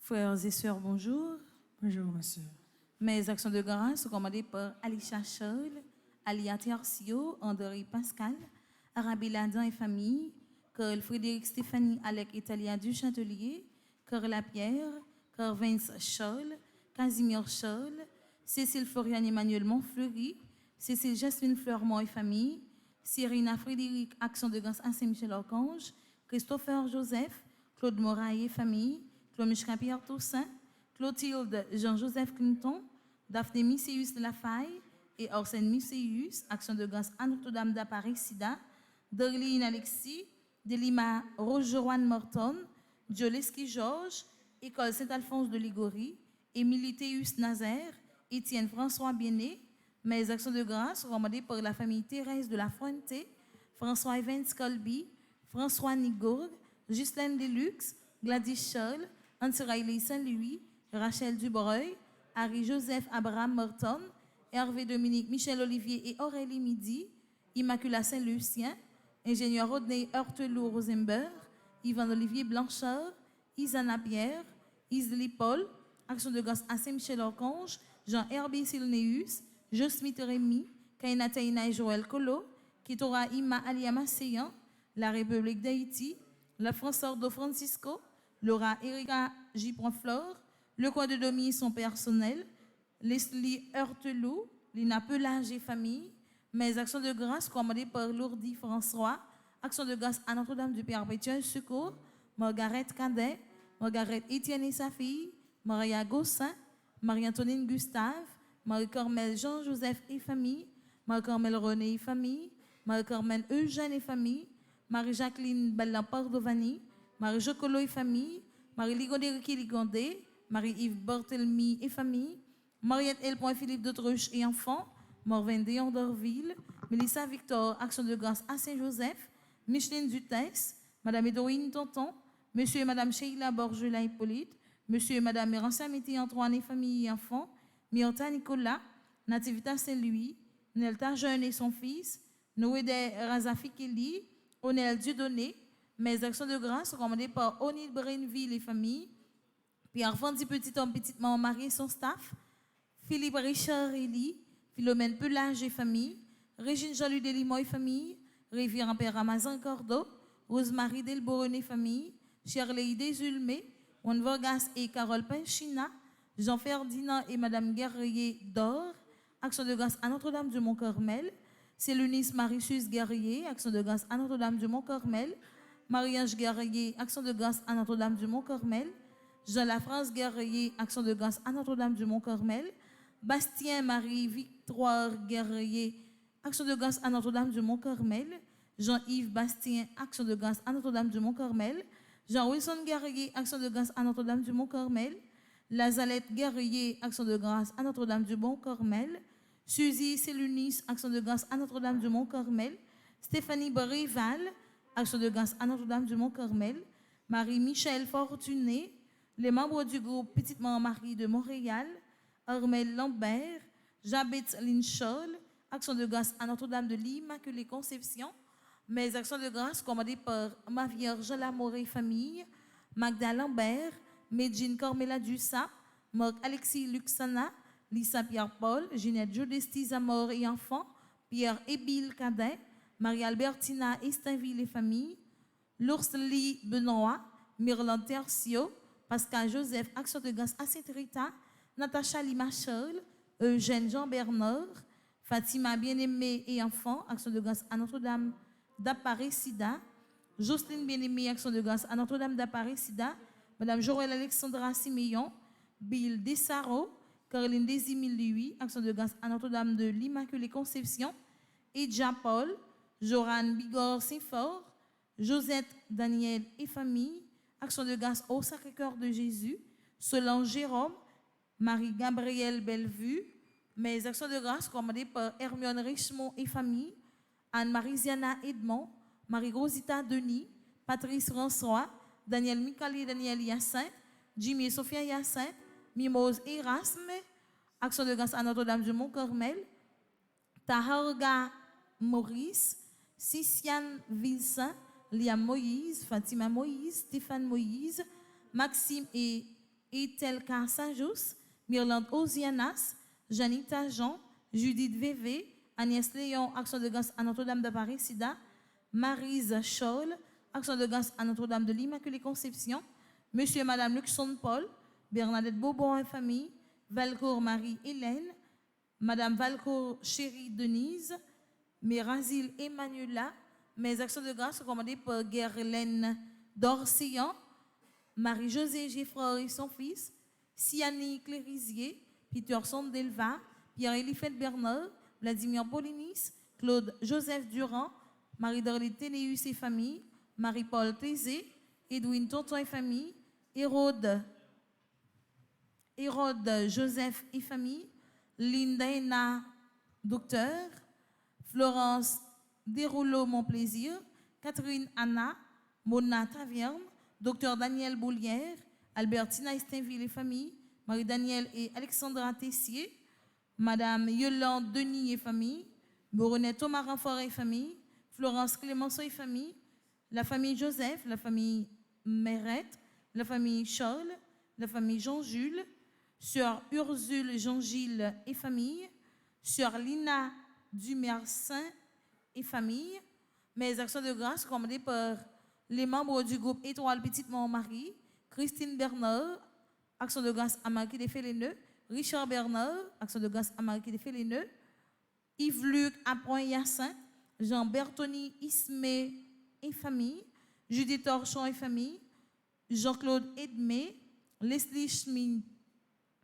Frères et sœurs, bonjour. Bonjour, ma sœur. Mes actions de grâce sont commandées par Alicia Charles, Alia Tercio, André Pascal, Arabi Ladan et famille, Carl Frédéric Stéphanie Alec Italia du Châtelier, Carl Lapierre, Carl Vince Charles, Casimir Charles, Cécile Florian Emmanuel Montfleury, Cécile Jasmine Fleurmont et famille, Cyrina Frédéric Action de grâce à Saint-Michel-Archange, Christopher Joseph, Claude Moraille et famille, Claude Michel Pierre Toussaint, Clotilde Jean-Joseph Clinton, Daphné Misséus de la Faille et Arsène Misséus, Action de grâce à Notre-Dame d'Aparicida, Darlene Alexis, Delima Rogeroine Morton, Joleski Georges, École Saint-Alphonse de Ligorie, Émilie Théus Nazaire, Étienne François Bienet. Mes actions de grâce sont commandées par la famille Thérèse de la Fuente, François Evans Colby, François Nigourg, Ghislaine Deluxe, Gladys Charles, Anne-Riley Saint-Louis, Rachel Dubreuil, Harry-Joseph Abraham Morton, Hervé Dominique Michel Olivier et Aurélie Midi, Immaculata Saint-Lucien, ingénieur Rodney Heurtelou Rosenberg, Yvan Olivier Blanchard, Isana Pierre, Isli Paul, Action de grâce à Saint-Michel-Archange, Jean-Herbie Silneus, Josmith Rémy, Kaina Taina et Joël Colo, Kitora Ima Aliama Seyan, la République d'Haïti, la France Ordo Francisco, Laura Erika J. Flore, le coin de Domi son personnel, Leslie Heurtelou, Lina Pelage et famille, mes actions de grâce commandées par Lourdes François, actions de grâce à Notre-Dame du Perpétuel Secours, Margaret Cadet, Margaret Étienne et sa fille, Maria Gossin, Marie-Antonine Gustave, Marie-Carmel Jean-Joseph et famille, Marie-Carmel René et famille, Marie-Carmel Eugène et famille, Marie-Jacqueline Bella Pardovani, Marie-Jocolo et famille, Marie-Ligondé Ligondé, Marie-Yves Barthelmy et famille, Mariette L. Philippe d'Autruche et enfants, Morvin Déon d'Orville, Mélissa Victor, Action de grâce à Saint-Joseph, Micheline Dutès, Madame Edouine Tonton, Monsieur et Madame Sheila Borgela Hippolyte, Monsieur et Madame Mérancia Métis Antoine et famille et enfants, Myrta Nicolas, Nativita Saint-Louis, Nelta Jeune et son fils, Noédé Razafikeli, Onel Dieudonné. Mes actions de grâce sont commandées par Onil Brainville et famille, Pierre Fandy Petit Homme, Petite Maman Marie et son staff, Philippe Richard Elie, Philomène Pelage et famille, Régine Jean-Louis Delimo et famille, Révérend Père Ramazan Cordo, Rosemary Delboron et famille, Shirley Desulmé, Juan Vargas et Carole Pinchina, Jean-Ferdinand et Madame Guerrier d'Or, action de grâce à Notre-Dame du Mont-Carmel. Célunis Marie-Sus Guerrier, action de grâce à Notre-Dame du Mont-Carmel. Marie-Ange Guerrier, action de grâce à Notre-Dame du Mont-Carmel. Jean Lafrance Guerrier, action de grâce à Notre-Dame du Mont-Carmel. Bastien Marie-Victoire Guerrier, action de grâce à Notre-Dame du Mont-Carmel. Jean-Yves Bastien, action de grâce à Notre-Dame du Mont-Carmel. Jean-Wilson Guerrier, action de grâce à Notre-Dame du Mont-Carmel. Lazalette Guerrier, action de grâce à Notre-Dame du Mont-Carmel. Suzy Célunis, action de grâce à Notre-Dame du Mont-Carmel. Stéphanie Barival, action de grâce à Notre-Dame du Mont-Carmel. Marie-Michel Fortuné, les membres du groupe Petite Marie de Montréal. Armel Lambert, Jabet Linchol, action de grâce à Notre-Dame de l'Immaculée Conception. Mes actions de grâce commandées par ma Vierge Lamoré famille, Magda Lambert, Medjine Cormela Dussap, Marc Alexis Luxana, Lisa Pierre-Paul, Ginette Jodesti Zamor et enfants, Pierre Ébil Cadet, Marie-Albertina Estinville et famille, L'Oursely Benoît, Myrland Tercio, Pascal Joseph, action de grâce à Sainte-Rita, Natacha Limachol, Eugène Jean-Bernard, Fatima Bien-Aimée et enfants, action de grâce à Notre-Dame d'Aparecida, Jocelyne Bien-Aimée, action de grâce à Notre-Dame d'Aparecida, Madame Joël Alexandra Siméon, Bill Dessaro, Caroline Désimile-Louis, action de grâce à Notre-Dame de l'Immaculée Conception, Edja Paul, Joran Bigor Saint-Fort, Josette Daniel et famille, action de grâce au Sacré-Cœur de Jésus, Solange Jérôme, Marie-Gabrielle Bellevue, mes actions de grâce commandées par Hermione Richemont et famille, Anne-Marie-Ziana Edmond, Marie-Rosita Denis, Patrice François, Daniel Michal et Daniel Hyacinthe, Jimmy et Sophia Hyacinthe, Mimose Erasme, action de grâce à Notre-Dame du Mont-Carmel, Taharga Maurice, Siciane Vilsaint, Liam Moïse, Fatima Moïse, Stéphane Moïse, Maxime et Etelka Sajous, Myrland Ozianas, Janita Jean, Judith Vévé, Agnès Léon, action de grâce à Notre-Dame d'Aparecida, Maryse Scholl, action de grâce à Notre-Dame de l'Immaculée Conception, Monsieur et Madame Luxon Paul, Bernadette Bobon et famille, Valcourt Marie-Hélène, Madame Valcourt Chérie Denise, Mérazil Emmanuela, mes actions de grâce sont commandées par Guerlaine d'Orséan, Marie-Josée Geffroy et son fils, Siani Clérisier, Peterson Delva, Pierre-Élifette Bernard, Vladimir Polinis, Claude Joseph Durand, Marie-Dorlée Ténéus et famille, Marie-Paul Tézé, Edwin Tonton et famille, Hérode Joseph et famille, Linda Docteur, Florence Dérouleau Mon Plaisir, Catherine Anna, Mona Taverne, Docteur Daniel Boulière, Albertina Estinville et famille, Marie-Danielle et Alexandra Tessier, Madame Yolande Denis et famille, Boronnet Thomas Renfort et famille, Florence Clémenceau et famille, la famille Joseph, la famille Mérette, la famille Charles, la famille Jean-Jules, Sœur Ursule Jean-Gilles et famille, Sœur Lina Dumersin et famille, mes actions de grâce commandées par les membres du groupe Étoile Petite Marie, Christine Bernard, action de grâce à Marie des Féléneux, Richard Bernard, action de grâce à Marie des Féléneux, Yves-Luc Appoint-Yacinthe, Jean Bertoni Ismé et famille, Judith Torchon et famille, Jean-Claude Edmé, Leslie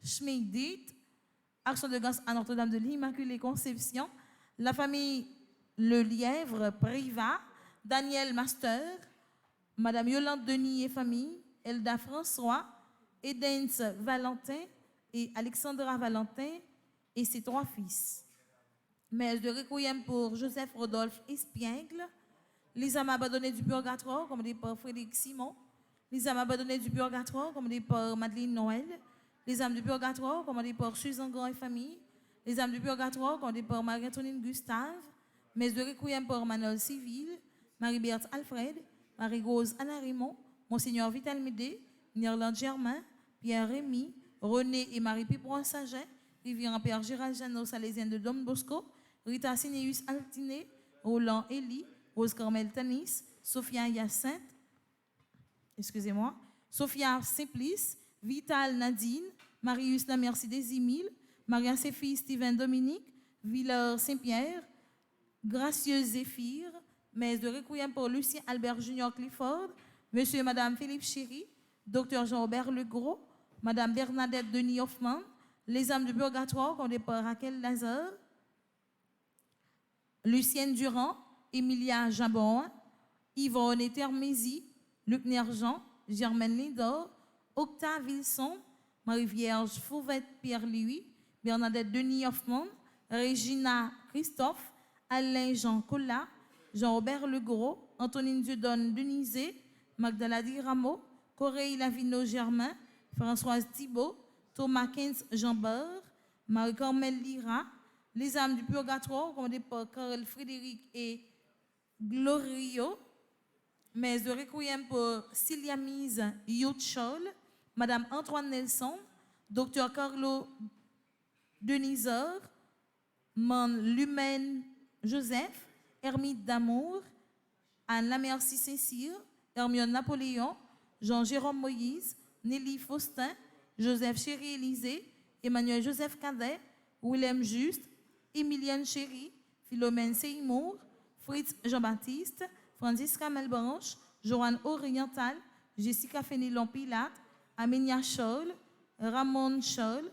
Schmidit, action de grâce à Notre-Dame de l'Immaculée Conception, la famille Le Lièvre Priva, Daniel Master, Madame Yolande Denis et famille, Elda François, Edens Valentin et Alexandra Valentin et ses 3 fils. Messe de requiem pour Joseph Rodolphe Espiègle, les âmes abandonnées du purgatoire, commandées par Frédéric Simon, les âmes abandonnées du purgatoire, commandées par Madeleine Noël, les âmes du purgatoire, commandées par Suzanne Grand et famille, les âmes du purgatoire, commandées par Marie-Antoine Gustave, messe de requiem pour Manuel Civil, Marie-Berthe Alfred, Marie-Rose Anna Raymond, Monseigneur Vital Médé, Nirland Germain, Pierre Rémy, René et Marie Pipron Saget, Rivière Père Gérald Jeannot Salésienne de Dom Bosco, Rita Sineus Altiné, Roland Elie, Rose Carmel Tanis, Sophia Hyacinthe, Sophia Simplice, Vital Nadine, Marius la Merci des Émiles, Maria ses filles Steven Dominique, Villeur Saint-Pierre, Gracieux Zéphir, Messe de Requiem pour Lucien Albert Junior Clifford, Monsieur et Madame Philippe Chéry, Docteur Jean-Aubert Legros, Madame Bernadette Denis Hoffman, les âmes du purgatoire condamnées par Raquel Lazare, Lucienne Durand, Emilia Jabon, Yvonne Termézy, Luc Nerjean, Germaine Lindor, Octave Wilson, Marie-Vierge Fauvette Pierre-Louis, Bernadette Denis Hoffman, Régina Christophe, Alain Jean Collat, Jean-Robert Legros, Antonine Dieudonne Denizé, Magdala Di Rameau, Corélie Lavino Germain, Françoise Thibault, Thomas Keynes Jean Beur, Marie-Carmel Lira, les âmes du purgatoire, commandées par Karel Frédéric et Glorio, mais de requiem pour Cilia Mise Youtchol, Madame Antoine Nelson, Docteur Carlo Deniseur, Man Lumen Joseph, Hermite d'Amour, Anne Lamercie Saint-Cyr, Hermione Napoléon, Jean-Jérôme Moïse, Nelly Faustin, Joseph Chéri Élysée, Emmanuel Joseph Cadet, Willem Juste, Emilienne Chéri, Philomène Seymour, Fritz Jean-Baptiste, Francisca Melbranche, Joanne Oriental, Jessica Fénelon Pilate, Aménia Scholl, Ramon Scholl,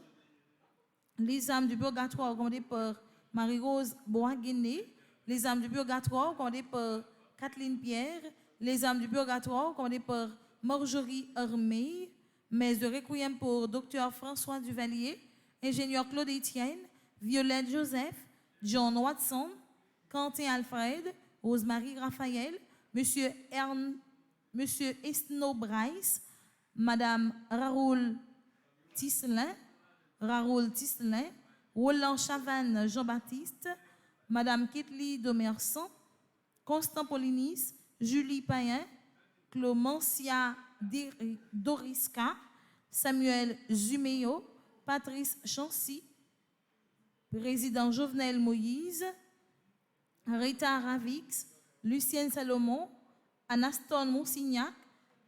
les âmes du purgatoire commandées par Marie-Rose Boisguené, les âmes du purgatoire commandées par Kathleen Pierre, les âmes du purgatoire commandées par Marjorie Hermé, messe de requiem pour Dr François Duvalier, ingénieur Claude Etienne, Violette Joseph, John Watson, Quentin Alfred, Rosemary Raphaël, Monsieur Esno Bryce, Madame Raoul Tisselin, Roland Chavannes Jean-Baptiste, Madame Ketli Domerson, Constant Polinis, Julie Payen, Clomencia Doriska, Samuel Zuméo, Patrice Chancy, Président Jovenel Moïse, Rita Ravix, Lucienne Salomon, Anaston Monsignac,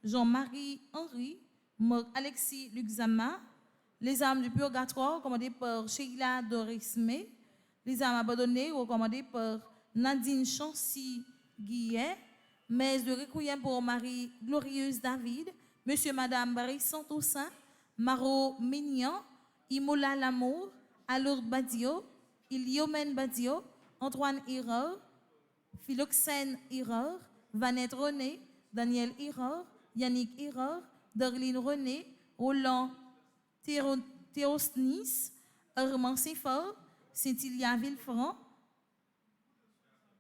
Jean-Marie Henry, Alexis Luxama, les âmes du purgatoire commandées par Sheila Dorisme, les âmes abandonnées recommandées par Nadine Chancy Guillet, messe de requiem pour Marie Glorieuse David, Monsieur et Madame Barry Santoussaint, Maro Mignan, Imola Lamour, Alourde Badio, Iliomen Badio, Antoine Hireur, Philoxène Hireur, Vanette René, Daniel Hireur, Yannick Hireur, Dorline René, Roland Théosnis, Armand Seyfort, Cynthia Villefranc,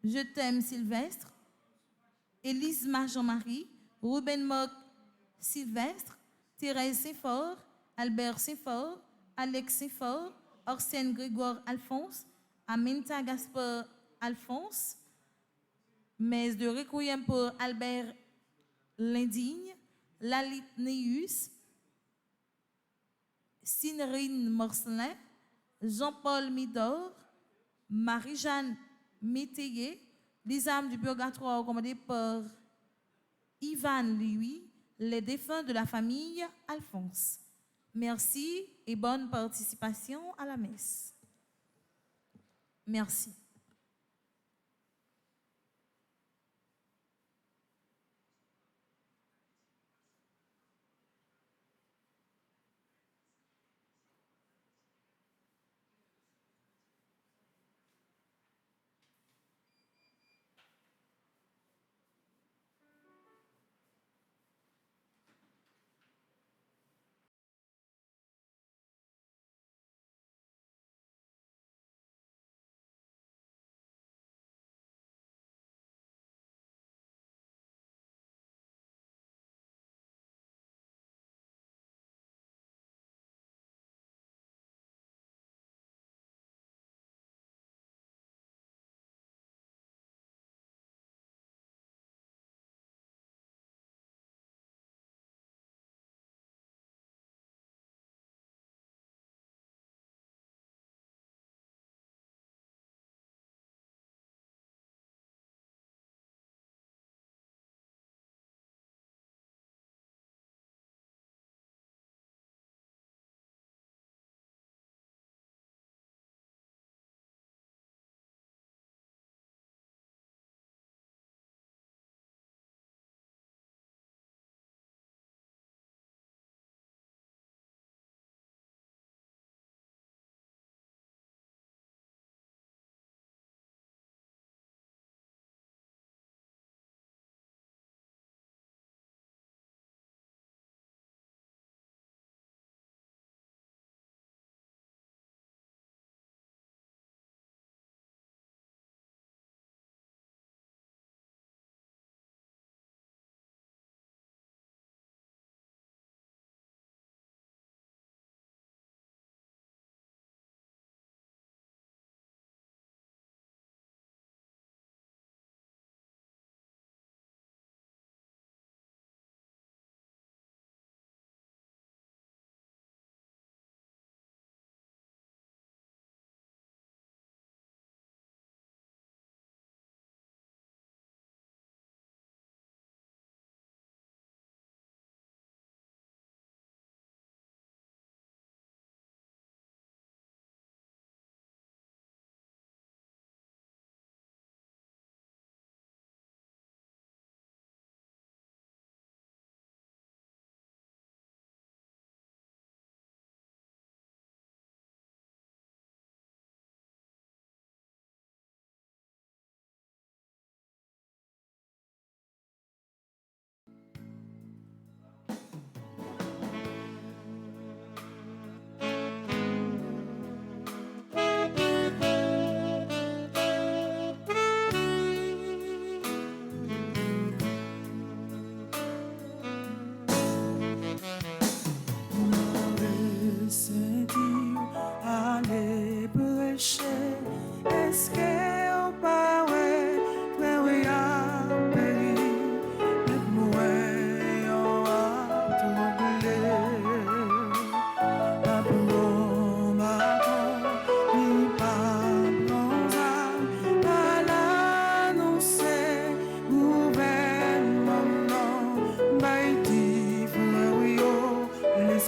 Je t'aime Sylvestre, Élisma Jean-Marie, Ruben Mock Sylvestre, Thérèse Seyfort, Albert Seyfort, Alex Seyfort, Arsène Grégoire Alphonse, Aminta Gaspard Alphonse, messe de requiem pour Albert Lindigne, Lalit Neus, Sinrine Morcelin, Jean-Paul Midor, Marie-Jeanne Métayer, les âmes du purgatoire commandées par Ivan Louis, les défunts de la famille Alphonse. Merci et bonne participation à la messe. Merci.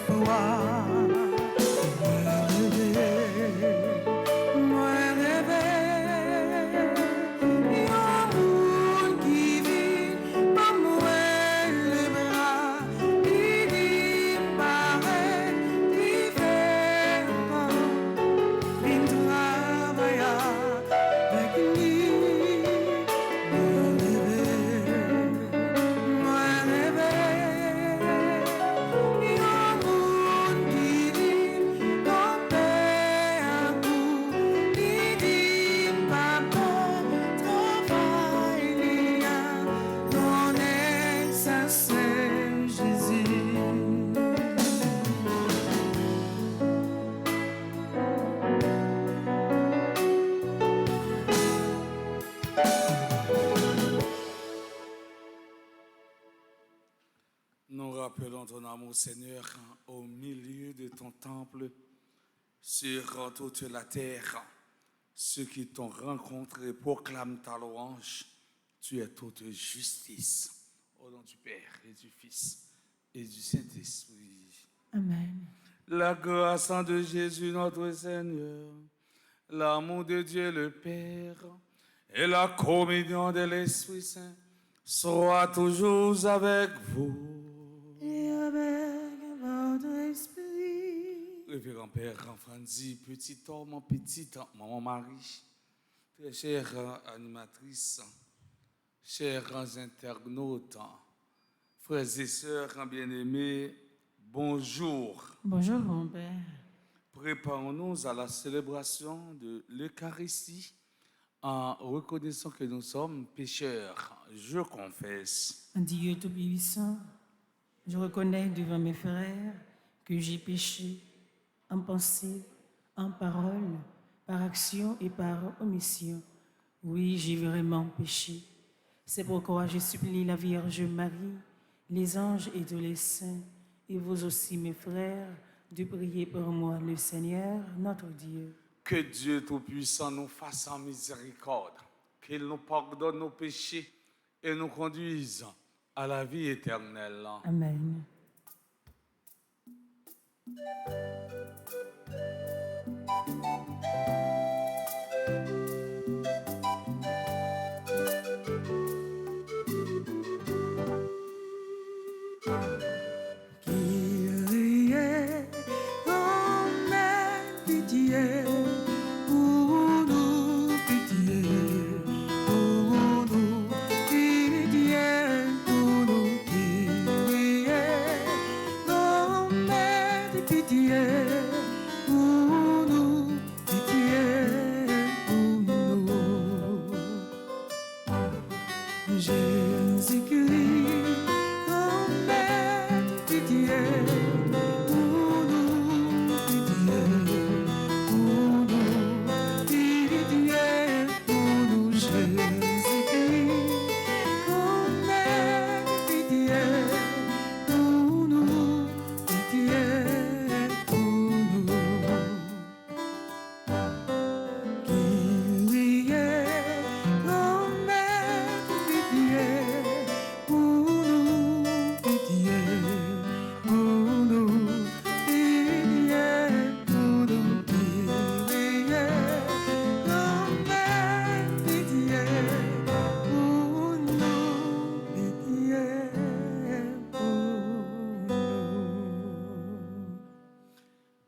espoir. Moi rêver, yon moun qui vit, pas moi le bras, il dit paraît, il fait pas, il travaille avec lui. Nous rappelons ton amour, Seigneur, au milieu de ton temple, sur toute la terre. Ceux qui t'ont rencontré proclament ta louange. Tu es toute justice. Au nom du Père et du Fils et du Saint-Esprit. Amen. La grâce de Jésus notre Seigneur, l'amour de Dieu le Père et la communion de l'Esprit Saint soient toujours avec vous. Et avec votre esprit. Révérend Père Franzi, petit homme, petite maman Marie, très chère animatrice, chers internautes, frères et sœurs bien-aimés, bonjour. Bonjour, mon Père. Préparons-nous à la célébration de l'Eucharistie en reconnaissant que nous sommes pécheurs. Je confesse. Dieu Tout-Puissant, je reconnais devant mes frères que j'ai péché en pensée, en parole, par action et par omission. Oui, j'ai vraiment péché. C'est pourquoi je supplie la Vierge Marie, les anges et tous les saints, et vous aussi, mes frères, de prier pour moi, le Seigneur, notre Dieu. Que Dieu Tout-Puissant nous fasse en miséricorde, qu'il nous pardonne nos péchés et nous conduise à la vie éternelle. Amen.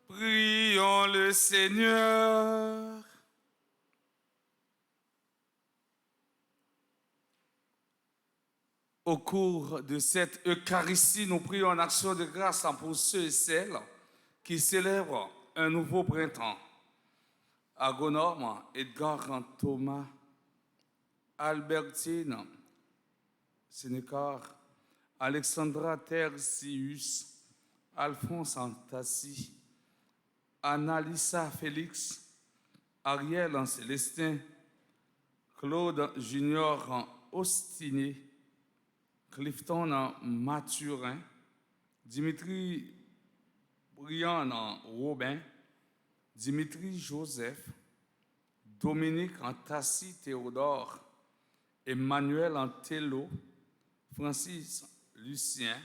Prions le Seigneur. Au cours de cette Eucharistie, nous prions en action de grâce pour ceux et celles qui célèbrent un nouveau printemps. Agonome, Edgar Thomas, Albertine Sénécar, Alexandra Tersius, Alphonse Antassi, Annalisa Félix, Ariel Célestin, Claude Junior Ostiné, Clifton Mathurin, Dimitri Brian Robin, Dimitri Joseph, Dominique Antassi Théodore, Emmanuel Antello, Francis Lucien,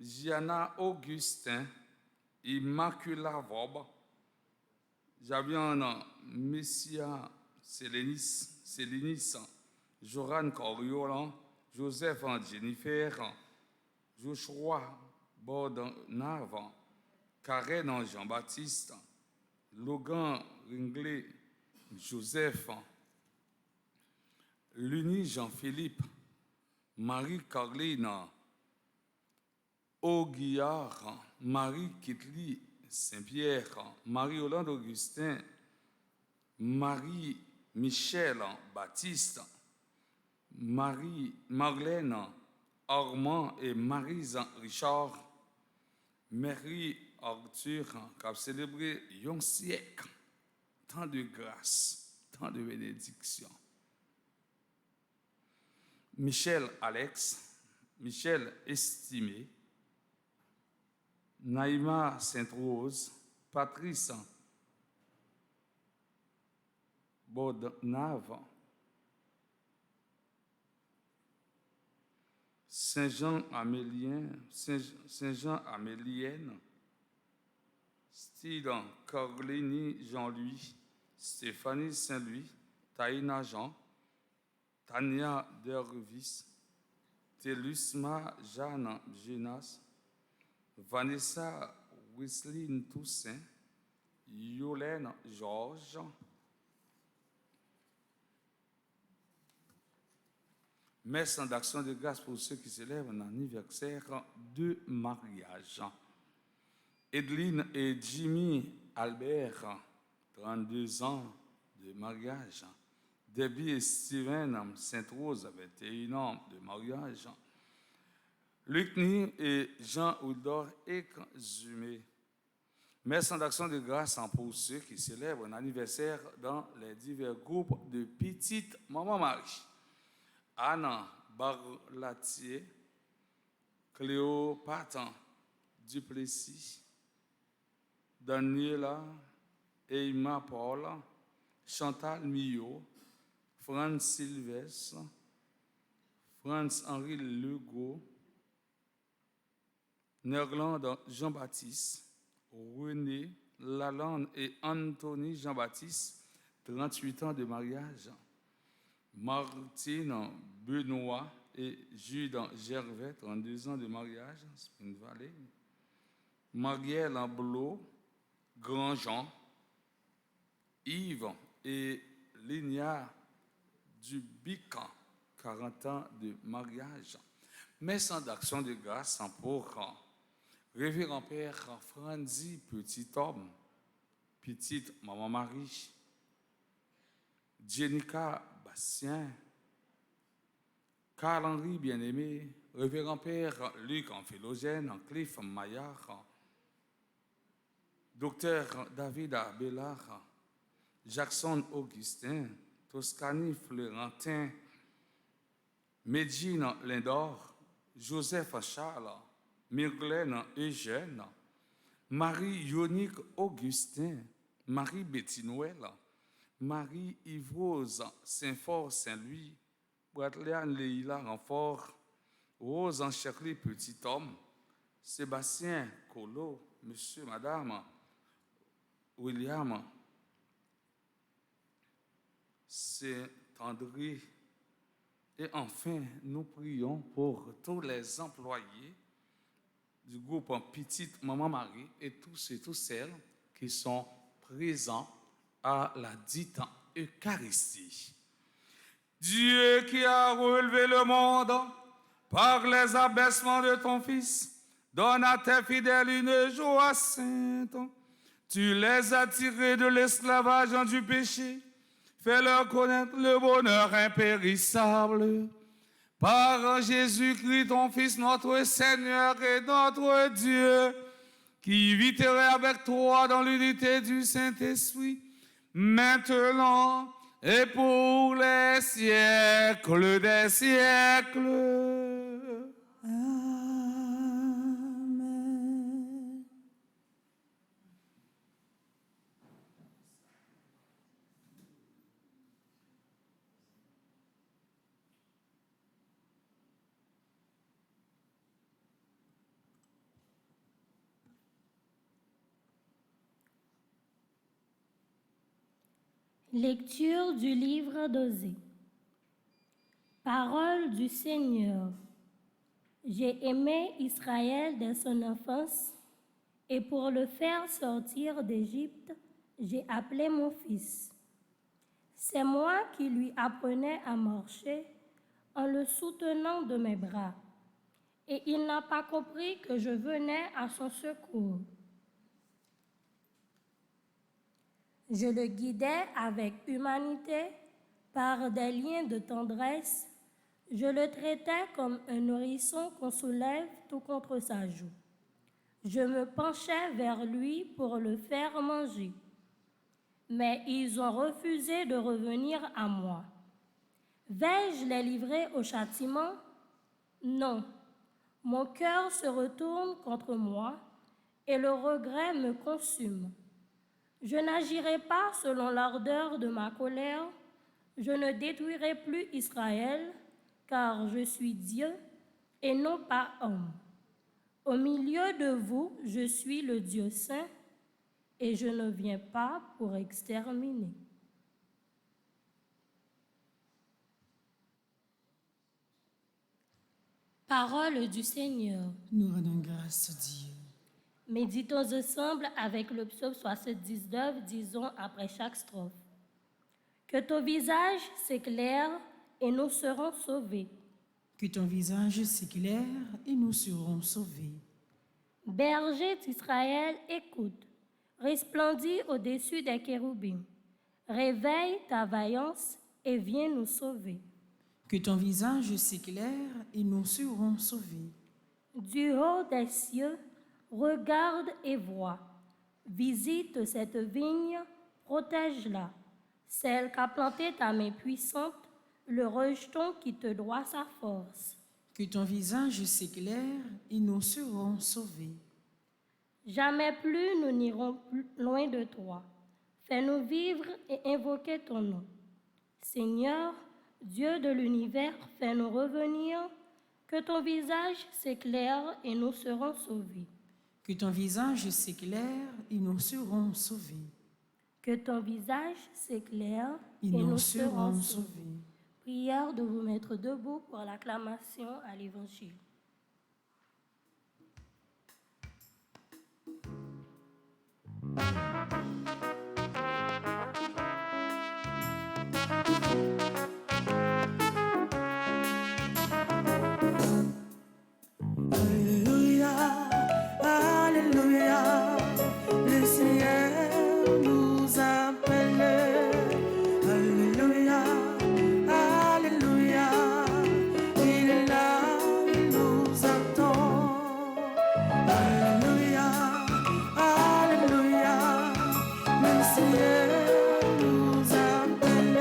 Gianna Augustin, Immacula Vob, Javian Messia Célinis, Joran Coriolan, Joseph Jennifer, Joshua Bordenave, Karen Jean-Baptiste, Logan Ringley, Joseph, Luni Jean-Philippe, Marie-Caroline Auguillard, Marie-Kitli Saint-Pierre, Marie-Hollande Augustin, Marie-Michel Baptiste, Marie-Marlène Armand et Marie Richard, Marie-Arthur, qui a célébré un siècle, tant de grâce, tant de bénédiction. Michel Alex, Michel Estimé, Naïma Sainte-Rose, Patrice Bodnave, Saint-Jean-Amélienne, Style Corlini Jean-Louis, Stéphanie Saint-Louis, Taïna Jean, Tania Dervis, Telusma Jeanne Genas, Vanessa Wisseline Toussaint, Yolène Georges, messe d'action de grâce pour ceux qui célèbrent un anniversaire de mariage. Edeline et Jimmy Albert, 32 ans de mariage. Debbie et Steven Sainte-Rose, 21 ans de mariage. Lucny et Jean-Oudor Ekzumé. Messe d'action de grâce pour ceux qui célèbrent un anniversaire dans les divers groupes de petites Maman Marie. Anna Barlatier, Cléopâtre Duplessis, Daniela Eima Paul, Chantal Millot, Franz Sylvestre, Franz-Henri Legault, Nerland Jean-Baptiste, René Lalande et Anthony Jean-Baptiste, 38 ans de mariage. Martine Benoît et Jude Gervais, 32 ans de mariage, Spring Valley. Marielle Amblot, Grandjean, Yves et Ligna Dubican, 40 ans de mariage. Messe d'action de grâce pour Révérend Père Franzi Petit Homme, Petite Maman Marie, Jenica Bastien, Carl-Henri Bien-Aimé, Révérend Père Luc Amphilogène, Cliff Maillard, Docteur David Abélard, Jackson Augustin, Toscani Florentin, Medjine Lindor, Joseph Charles, Myrglaine Eugène, Marie Yonique Augustin, Marie Betty Noël, Marie Yvrose Saint-Fort Saint-Louis, Bratléane Leïla Renfort, Rose Encheclé Petit Homme, Sébastien Colo, Monsieur, Madame, William, Saint-André. Et enfin, nous prions pour tous les employés du groupe Petite Maman Marie et tous et toutes celles qui sont présents à la dite Eucharistie. Dieu qui a relevé le monde par les abaissements de ton Fils, donne à tes fidèles une joie sainte. Tu les as tirés de l'esclavage du péché. Fais-leur connaître le bonheur impérissable. Par Jésus-Christ, ton Fils, notre Seigneur et notre Dieu, qui vit et règne avec toi dans l'unité du Saint-Esprit, maintenant et pour les siècles des siècles. Amen. Lecture du livre d'Osée. Parole du Seigneur. J'ai aimé Israël dès son enfance, et pour le faire sortir d'Égypte, j'ai appelé mon fils. C'est moi qui lui apprenais à marcher en le soutenant de mes bras, et il n'a pas compris que je venais à son secours. Je le guidais avec humanité par des liens de tendresse. Je le traitais comme un nourrisson qu'on soulève tout contre sa joue. Je me penchais vers lui pour le faire manger. Mais ils ont refusé de revenir à moi. Vais-je les livrer au châtiment? Non. Mon cœur se retourne contre moi et le regret me consume. Je n'agirai pas selon l'ardeur de ma colère. Je ne détruirai plus Israël, car je suis Dieu et non pas homme. Au milieu de vous, je suis le Dieu saint et je ne viens pas pour exterminer. Parole du Seigneur. Nous rendons grâce à Dieu. Méditons ensemble avec le psaume 79, disons après chaque strophe. Que ton visage s'éclaire et nous serons sauvés. Que ton visage s'éclaire et nous serons sauvés. Berger d'Israël, écoute, resplendis au-dessus des chérubins. Réveille ta vaillance et viens nous sauver. Que ton visage s'éclaire et nous serons sauvés. Du haut des cieux, regarde et vois. Visite cette vigne, protège-la. Celle qu'a plantée ta main puissante, le rejeton qui te doit sa force. Que ton visage s'éclaire et nous serons sauvés. Jamais plus nous n'irons plus loin de toi. Fais-nous vivre et invoquer ton nom. Seigneur, Dieu de l'univers, fais-nous revenir. Que ton visage s'éclaire et nous serons sauvés. Que ton visage s'éclaire et nous serons sauvés. Que ton visage s'éclaire Et nous serons sauvés. Prière de vous mettre debout pour l'acclamation à l'Évangile. Alléluia, Alléluia, le Seigneur nous appelle. Alléluia, Alléluia, il est là, il nous attend. Alléluia, Alléluia, le Seigneur nous appelle.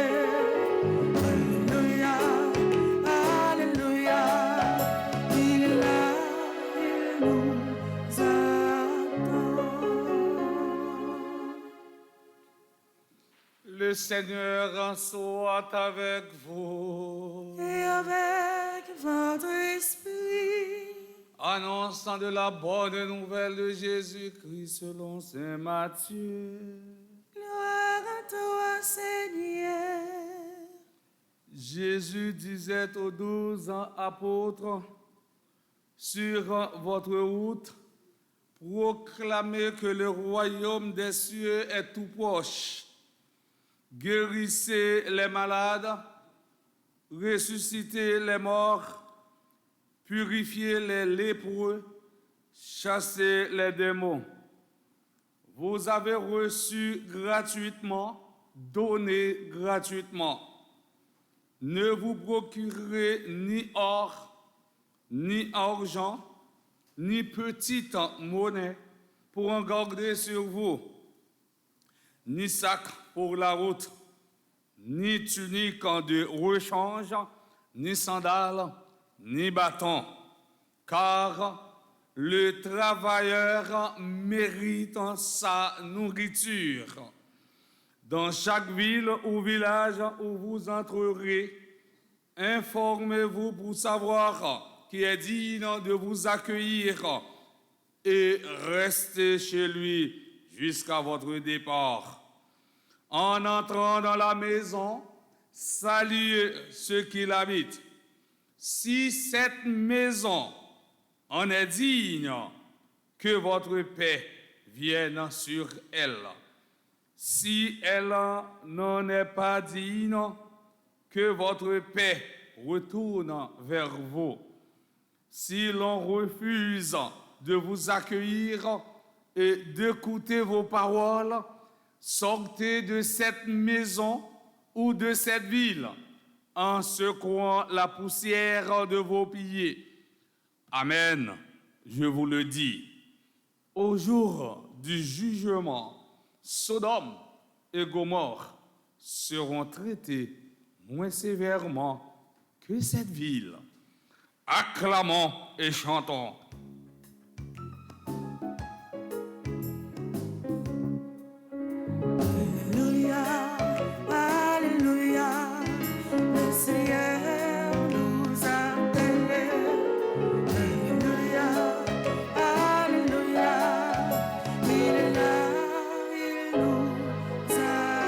Alléluia, Alléluia, il est là, il nous attend. Le Seigneur soit avec vous. Et avec votre esprit, Annonçant de la bonne nouvelle de Jésus-Christ selon saint Matthieu. gloire à toi, Seigneur. Jésus disait aux 12 apôtres, sur votre route, proclamez que le royaume des cieux est tout proche. Guérissez les malades, ressuscitez les morts, purifiez les lépreux, chassez les démons. Vous avez reçu gratuitement, donnez gratuitement. Ne vous procurez ni or, ni argent, ni petite monnaie pour en garder sur vous, ni sac pour la route, ni tunique de rechange, ni sandales, ni bâton, car le travailleur mérite sa nourriture. Dans chaque ville ou village où vous entrerez, informez-vous pour savoir qui est digne de vous accueillir et restez chez lui jusqu'à votre départ. en entrant dans la maison, saluez ceux qui l'habitent. Si cette maison en est digne, que votre paix vienne sur elle. Si elle n'en est pas digne, que votre paix retourne vers vous. Si l'on refuse de vous accueillir et d'écouter vos paroles, sortez de cette maison ou de cette ville en secouant la poussière de vos pieds. Amen, je vous le dis. Au jour du jugement, Sodome et Gomorrhe seront traités moins sévèrement que cette ville. Acclamons et chantons. Alléluia, Alléluia, le Seigneur nous appelle. Alléluia, Alléluia, il est là, il nous attend.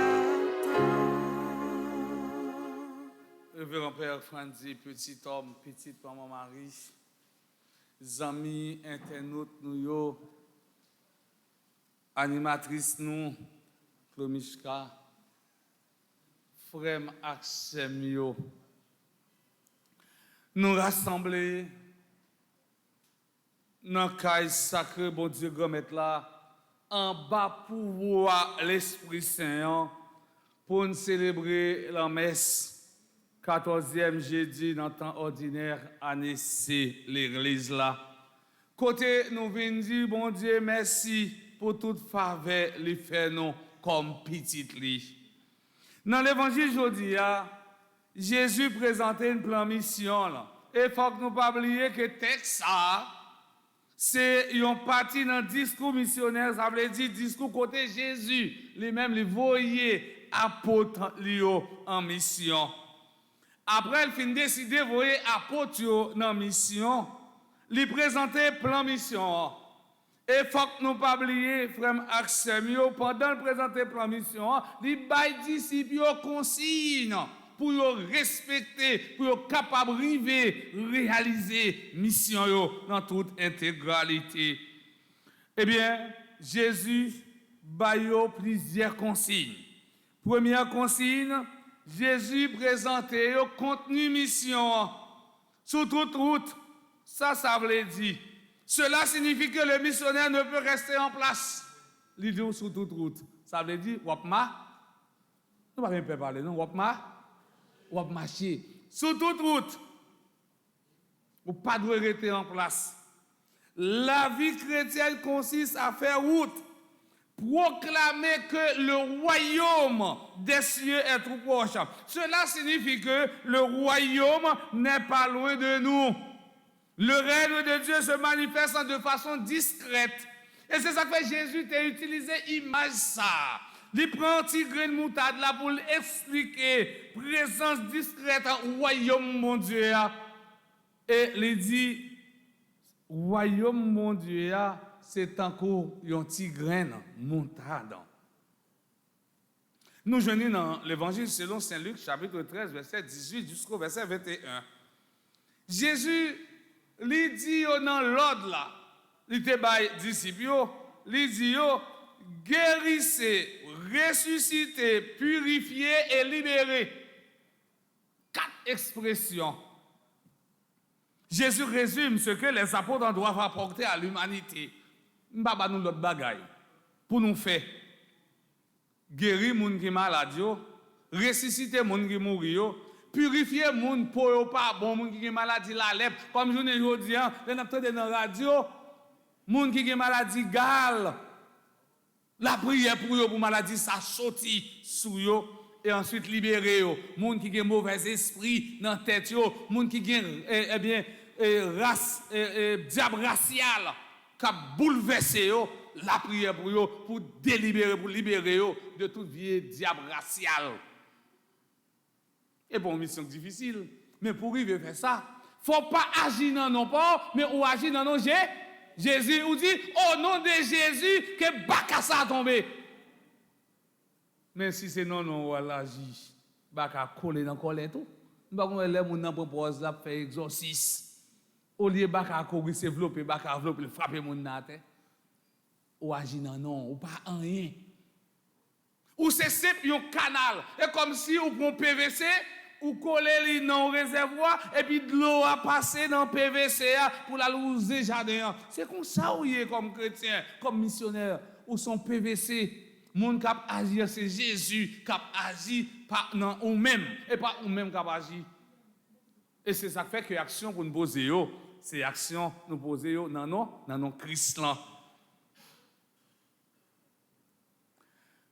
Révérend Père Franzi, petit homme, petite maman Marie, amis internautes nous yo, animatrice nous, Clomishka, frère Axem yo, nous rassembler dans le caille sacré, bon Dieu, grand maître là, en bas pouvoir l'Esprit Saint, pour nous célébrer la messe. 14e jeudi dans le temps ordinaire, année C, l'église là. Côté, nous venons dire, bon Dieu, merci pour toute faveur, les fait nous comme petite li. Dans l'évangile aujourd'hui, Jésus présentait une plan mission là. Et il faut que nous ne pas oublier que le texte ça, c'est une partie dans le discours missionnaire, ça veut dire discours côté Jésus, lui-même, les voyait apôtres en mission. Après, il fin décidé de voyer apôtres dans la mission, lui présenter plan mission. Et il faut que nous ne pas oublier, frère Axem, pendant le présenter plan mission, il baille disciples consigne pour respecter, pour capable de réaliser mission dans toute intégralité. Eh bien, Jésus baille plusieurs consignes. Première consigne, Jésus présentait le contenu mission sur toute route. Ça veut dire. Cela signifie que le missionnaire ne peut rester en place. L'idée sur toute route. Ça veut dire, wapma. Nous ne pouvons pas parler, non? Wapma. Wap marcher. Sur toute route. Ou pas de rester en place. La vie chrétienne consiste à faire route. Proclamer que le royaume des cieux est trop proche. Cela signifie que le royaume n'est pas loin de nous. Le règne de Dieu se manifeste de façon discrète. Et c'est ça que Jésus a utilisé image ça. Il prend un petit grain de moutarde là pour expliquer présence discrète au royaume mon Dieu. Et il dit, royaume mon Dieu, c'est encore un petit grain de moutarde. Nous joignons dans l'évangile selon Saint Luc, chapitre 13, verset 18 jusqu'au verset 21. Jésus lui dit dans l'ordre là, il te baille disciples, il dit guérissez, ressuscitez, purifiez et libérez. 4 expressions. Jésus résume ce que les apôtres doivent apporter à l'humanité. Nous ne pas nous l'autre bagaille pour nous faire guérir les gens qui sont malades, ressusciter les gens qui mourent, purifier les gens pour pas bon, les gens qui sont malades la lèpre. Comme je vous dis, on entend dans la radio, les gens qui sont malades gale. La prière pour eux, pour maladie, ça sorti sous eux et ensuite libérer eux. Les gens qui ont mauvais esprit dans la tête, les gens qui ont race, diable racial, qui a bouleversé eux, la prière pour eux, pour délibérer, pour libérer eux de toute vie diable racial. Et bon, mission difficile, mais pour arriver à faire ça, il ne faut pas agir dans nos pas, mais on agit dans nos jets. Jésus ou dit, au nom de Jésus, que Bakassa a tombé. Mais si c'est non, voilà, j'y va coller dans le collet tout. Nous ne pouvons pas les gens propose là faire exorcisme. Au lieu de se développer, frapper les gens dans la tête. Ou agir non, ou pas rien. Ou c'est simple un canal. Et comme si on prend PVC, ou coller dans le réservoir, et puis de l'eau a passé dans le PVC pour la louser jardin. C'est comme ça où il est comme chrétien, comme missionnaire, ou son PVC. Moun k'ap agir, c'est Jésus k'ap agir pas non ou même et pas ou même k'ap agir. Et c'est ça qui fait que l'action pour nous poser c'est action nous poser dans Christ là.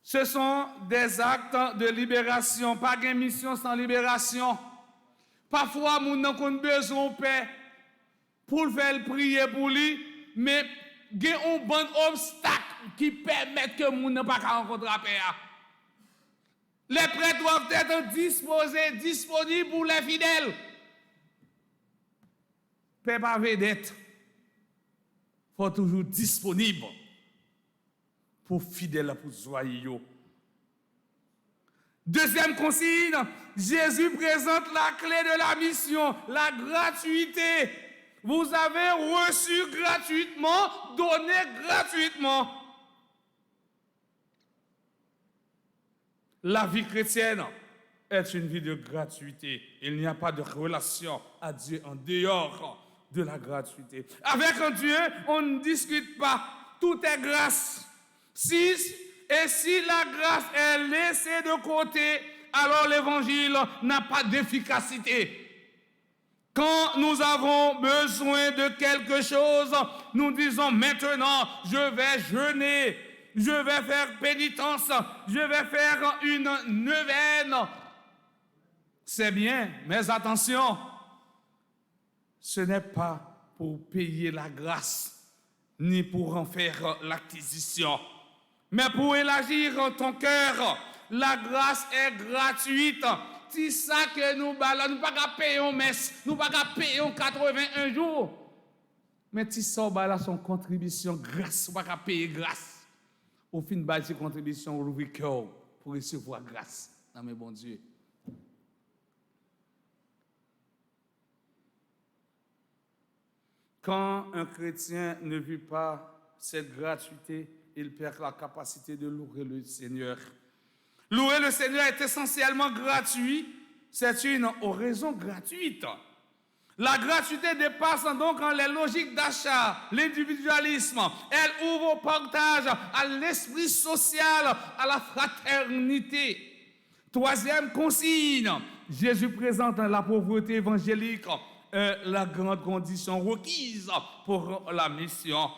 Ce sont des actes de libération, pas de mission sans libération. Parfois moun nan kon besoin de paix pour faire prier pour lui, mais il y a un bon obstacle qui permet que moun ne pas rencontrer la paix. Les prêtres doivent être disponibles pour les fidèles. Paix pas vedette. Il faut toujours disponible pour fidèles, pour joyeux. Deuxième consigne, Jésus présente la clé de la mission, la gratuité. Vous avez reçu gratuitement, donné gratuitement. La vie chrétienne est une vie de gratuité. Il n'y a pas de relation à Dieu en dehors de la gratuité. Avec un Dieu, on ne discute pas. Tout est grâce. Si la grâce est laissée de côté, alors l'évangile n'a pas d'efficacité. Quand nous avons besoin de quelque chose, nous disons maintenant, je vais jeûner, je vais faire pénitence, je vais faire une neuvaine. C'est bien, mais attention, ce n'est pas pour payer la grâce, ni pour en faire l'acquisition, mais pour élargir ton cœur. La grâce est gratuite. C'est ça que nous ballons. Nous ne pouvons pas payer un messe, nous ne pouvons pas payer 81 jours. Mais si ça, son contribution grâce, nous ne pouvons pas payer grâce. Au fin de cette contribution, on ouvre cœur pour recevoir grâce. Non, mais bon Dieu. Quand un chrétien ne vit pas cette gratuité, il perd la capacité de louer le Seigneur. Louer le Seigneur est essentiellement gratuit. C'est une oraison gratuite. La gratuité dépasse donc les logiques d'achat, l'individualisme. Elle ouvre au partage, à l'esprit social, à la fraternité. Troisième consigne, Jésus présente la pauvreté évangélique, la grande condition requise pour la mission.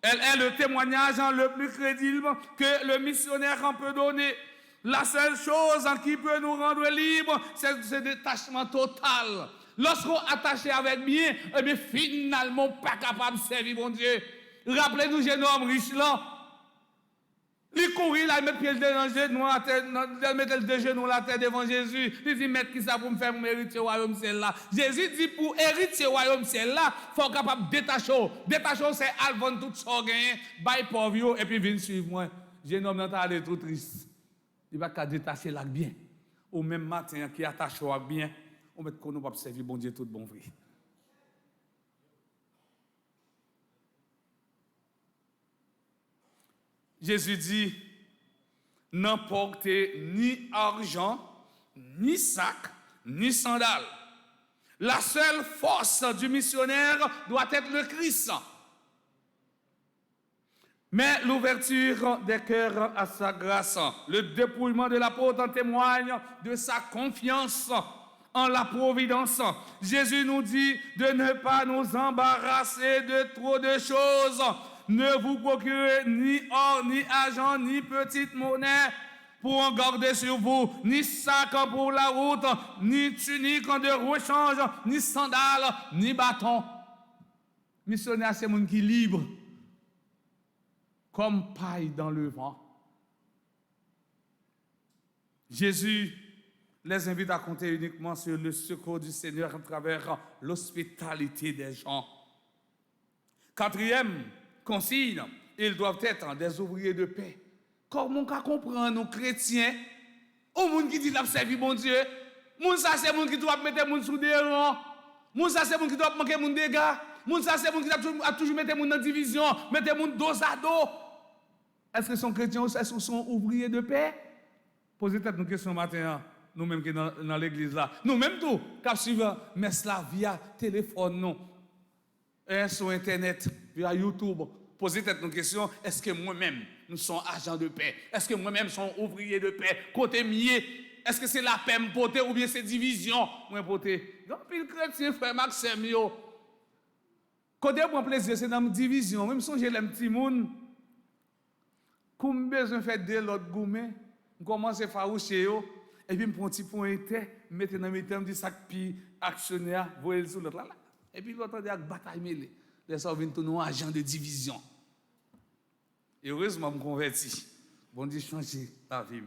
Elle est le témoignage le plus crédible que le missionnaire en peut donner. La seule chose qui peut nous rendre libres, c'est ce détachement total. Lorsqu'on est attaché avec bien, eh bien finalement, on n'est pas capable de servir mon Dieu. Rappelez-nous, jeune homme riche là. Il courit là, il met pied dans le genou, il met le genou la tête devant Jésus. Il dit, maître, qui ça pour me faire pour hériter le royaume celle-là? Jésus dit, pour hériter le royaume celle-là, il faut être capable de détacher. Détacher, c'est alvon tout ça gagné, bail pauvre, et puis venir suivre moi. Jeune homme, dans ta trop triste. Il va pas détacher là bien. Au même matin, qui attache à bien, on met qu'on va servir bon Dieu tout bon vrai. Jésus dit, n'emportez ni argent, ni sac, ni sandales. La seule force du missionnaire doit être le Christ. Mais l'ouverture des cœurs à sa grâce, le dépouillement de l'apôtre en témoigne de sa confiance en la providence. Jésus nous dit de ne pas nous embarrasser de trop de choses. Ne vous procurez ni or, ni argent, ni petite monnaie pour en garder sur vous, ni sac pour la route, ni tunique de rechange, ni sandales, ni bâton. Missionnaire, c'est monde qui est libre, comme paille dans le vent. Jésus les invite à compter uniquement sur le secours du Seigneur à travers l'hospitalité des gens. Quatrième consigne, ils doivent être des ouvriers de paix, Comment on comprend nos chrétiens, au monde qui dit la servi bon Dieu, moun ça c'est monde qui doit mettre moun sous des rangs, moun ça c'est monde qui doit manquer moun dégâts, moun ça c'est monde qui a toujours mettre moun dans division, mettre moun dos à dos. Est-ce que sont chrétiens ou est-ce que sont ouvriers de paix? Posez peut-être une question matin, nous-mêmes qui dans l'église là, nous-mêmes tout, cap suivant, mais cela via téléphone non, sur internet, via YouTube. Posez peut-être une question, est-ce que moi-même nous sommes agents de paix? Est-ce que moi-même sommes ouvriers de paix? Côté mieux, est-ce que c'est la paix m'porter ou bien c'est division m'porter? Donc pile chrétien frère Maxime yo. Côté bon plaisir c'est dans division, même songer les petits monde comme besoin faire de l'autre gourmet, commencer faroucher yo et puis me prend petit point était, mettre dans mes termes dit sac pi actionnaire, voyer sur l'autre là. Et puis l'autre dit avec bataille mêlée. Les ça vient tout nous agent de division. Et heureusement, je me convertis. Bon Dieu, changer la vie.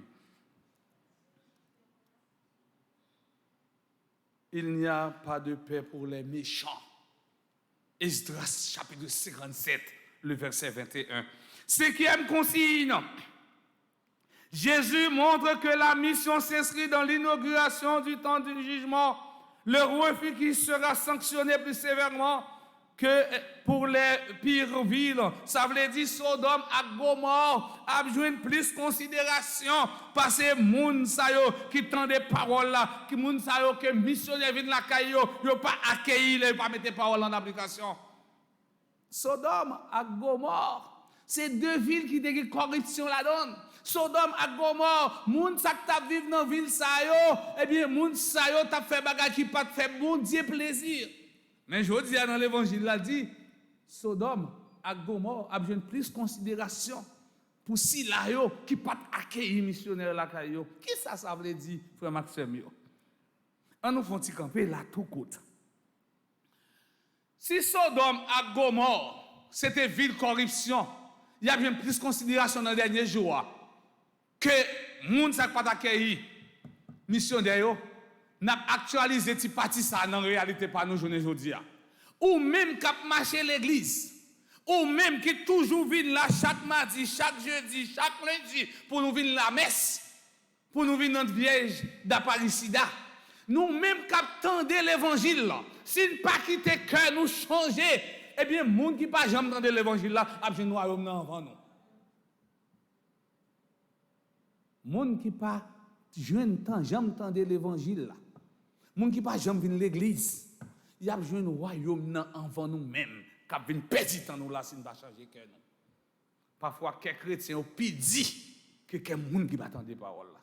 Il n'y a pas de paix pour les méchants. Esdras, chapitre 57, le verset 21. Cinquième consigne. Jésus montre que la mission s'inscrit dans l'inauguration du temps du jugement. Le refus qui sera sanctionné plus sévèrement que pour les pires villes. Ça veut dire Sodome et Gomorrhe a besoin plus considération parce que moun sa yo qui tend des paroles là, qui moun sa yo que missionnaire viennent la caillou, yo pas accueillir, yo pas mettre paroles en application. Sodome et Gomorrhe, c'est deux villes qui ont corruption la donne. Sodome et Gomorrhe, moun sa qui t'a vivre dans ville sa yo, eh bien moun sa yo t'a fait bagage qui pas fait bon Dieu plaisir. Mais je dis dans l'évangile, il dit, Sodome et Gomorrhe a besoin de plus de considération pour si là qui pas accueillir missionnaire là yo. Qui ça veut dire, frère Maxime yo? On nous font camper là tout court. Si Sodome et Gomorrhe c'était ville corruption, il y a bien plus de considération dans les derniers jours que monde ça pas accueillir missionnaire yo. N'a actualisé ti parti ça en réalité pas nous journée aujourd'hui. Ou même cap marcher l'église. Ou même qui toujours vient là chaque mardi, chaque jeudi, chaque lundi pour nous venir la messe, pour nous venir notre vierge d'Aparicida. Nous même cap tendre l'évangile là. Si nous pas quitter cœur nous changer, eh bien monde qui pas jamais tendre l'évangile là, a besoin nous royaume avant nous. Monde qui pas jeune temps jamais tendre l'évangile là. Moun qui pas jamais venir l'église, il y a besoin de royaume avant nous-mêmes, qui vient perdre temps nous là si nous pas changer cœur nous. Parfois quelques chrétiens ont dit que quelqu'un moun qui pas attendre des paroles là.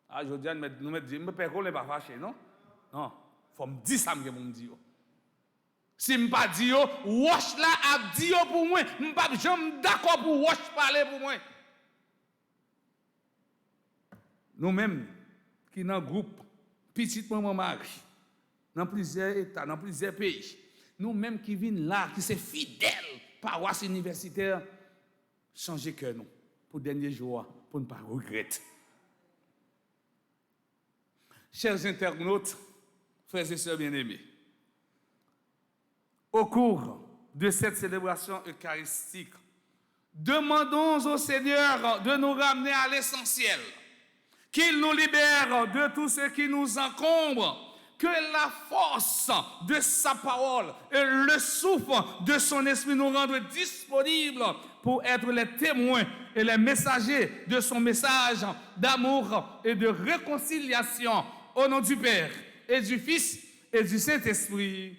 Ah je dis nous me dit me personne pas fâché non? Non, faut me dire ça me dit yo. Si me pas dit yo, wash là a dit yo pour moi, me pas jamais d'accord pour wash parler pour moi. Nous-mêmes qui dans groupe petite maman Marie, dans plusieurs États, dans plusieurs pays, nous-mêmes qui viennent là, qui sont fidèles, paroisse universitaire, changer cœur nous, pour le dernier jour, pour ne pas regretter. Chers internautes, frères et sœurs bien-aimés, au cours de cette célébration eucharistique, demandons au Seigneur de nous ramener à l'essentiel, qu'il nous libère de tout ce qui nous encombre, que la force de sa parole et le souffle de son esprit nous rendent disponibles pour être les témoins et les messagers de son message d'amour et de réconciliation. Au nom du Père et du Fils et du Saint-Esprit.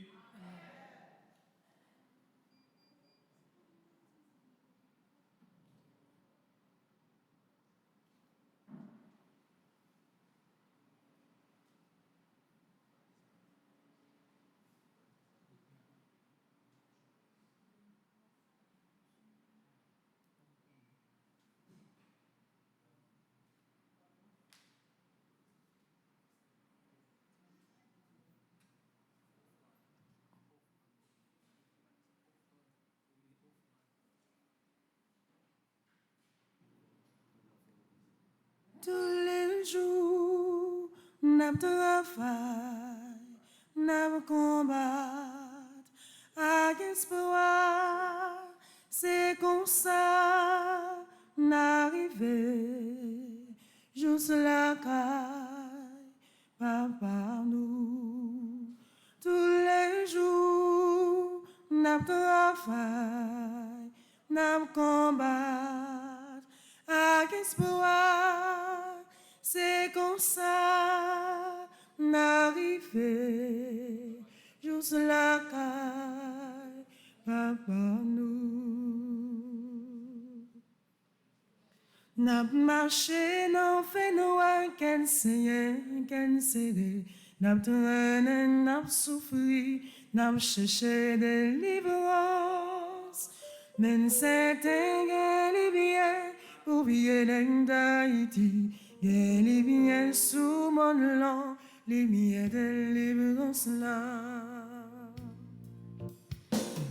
Tous les jours, nous travaillons, nous combattons, avec espoir, c'est comme ça, nous Juste la caille, papa nous. Tous les jours, n'a travail, n'a combat, avec espoir, c'est comme ça, n'arriver. Juste la caille, papa nous. N'a marché, n'a fait noir, qu'elle saigne, qu'elle serré. N'a traîné, n'a souffri, n'a cherché délivrance. Mais c'est qu'elle est bien pour bien d'Haïti. Elle est bien sous mon nom, les miens de délivrance là.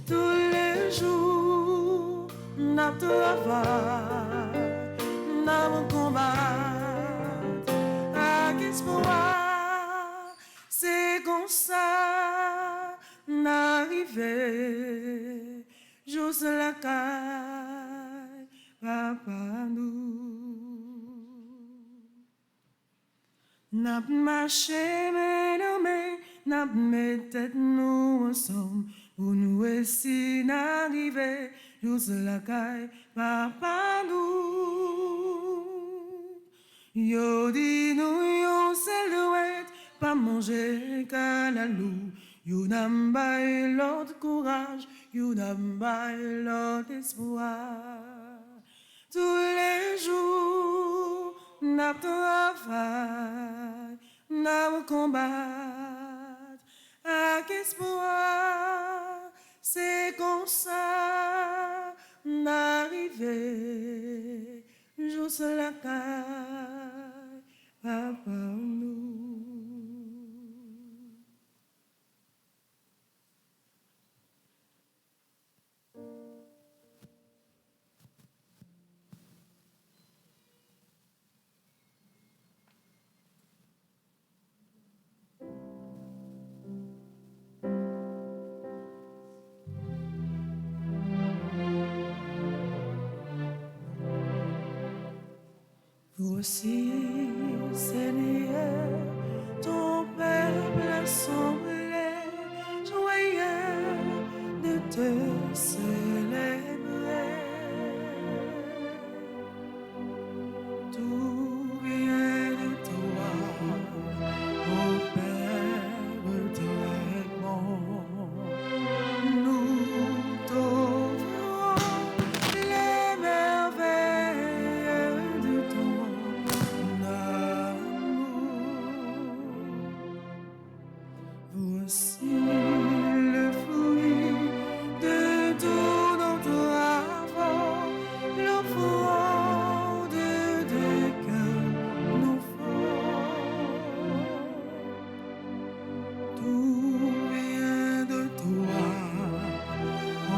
Tous les jours, n'a travail. N'a combat, avec espoir, c'est comme ça, n'arriver, juste la caille, papa nous. N'a marché, mais non, mais n'a mis tête nous ensemble, pour nous aussi n'arriver, juste la caille, papa nous. Yo di nou yon silhouette, pas manger qu'à la loup. Yo n'am bay l'autre courage, yo n'am bay l'autre espoir. Tous les jours, n'a travail, n'a combat, avec espoir. C'est comme ça, n'arriver. Juste la caille, papa nous. Voici, Seigneur, ton peuple assemblé, joyeux de te célébrer. Tout vient de toi, ô Père très bon. Nous t'offrons les merveilles de ton voici le fruit de tout notre travail, l'offrande de cœur nous font. Tout vient de toi, ô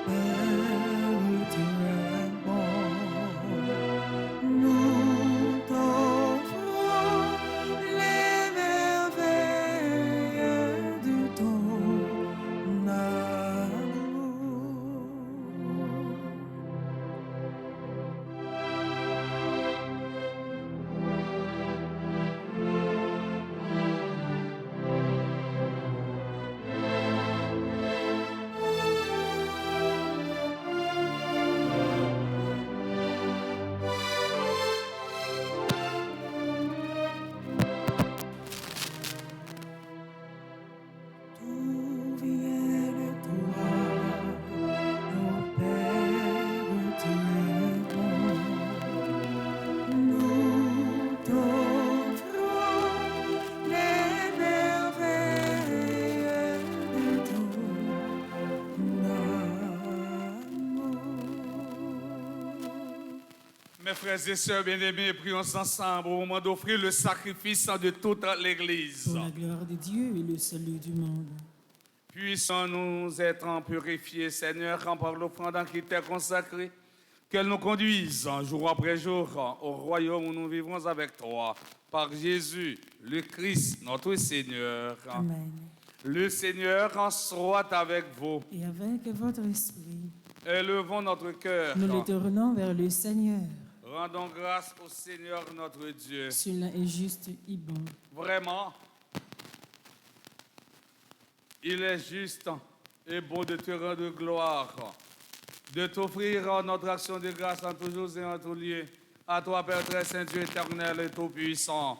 Père très bon. Nous t'offrons les merveilles de ton amour. Tout vient de toi, ô Père très bon. Nous t'offrons les merveilles de ton amour. Mes frères et sœurs bien-aimés, prions ensemble au moment d'offrir le sacrifice de toute l'Église. Pour la gloire de Dieu et le salut du monde. Puissons-nous être purifiés, Seigneur, par l'offrande qui t'est consacrée, qu'elle nous conduise jour après jour au royaume où nous vivrons avec toi. Par Jésus, le Christ, notre Seigneur. Amen. Le Seigneur soit avec vous. Et avec votre esprit, Élevons notre cœur. nous le tournons vers le Seigneur. Rendons grâce au Seigneur notre Dieu. Cela est juste et bon. Vraiment, il est juste et bon de te rendre gloire, de t'offrir notre action de grâce en tous jours et en tous lieux. À toi, Père très saint, Dieu éternel et tout-puissant.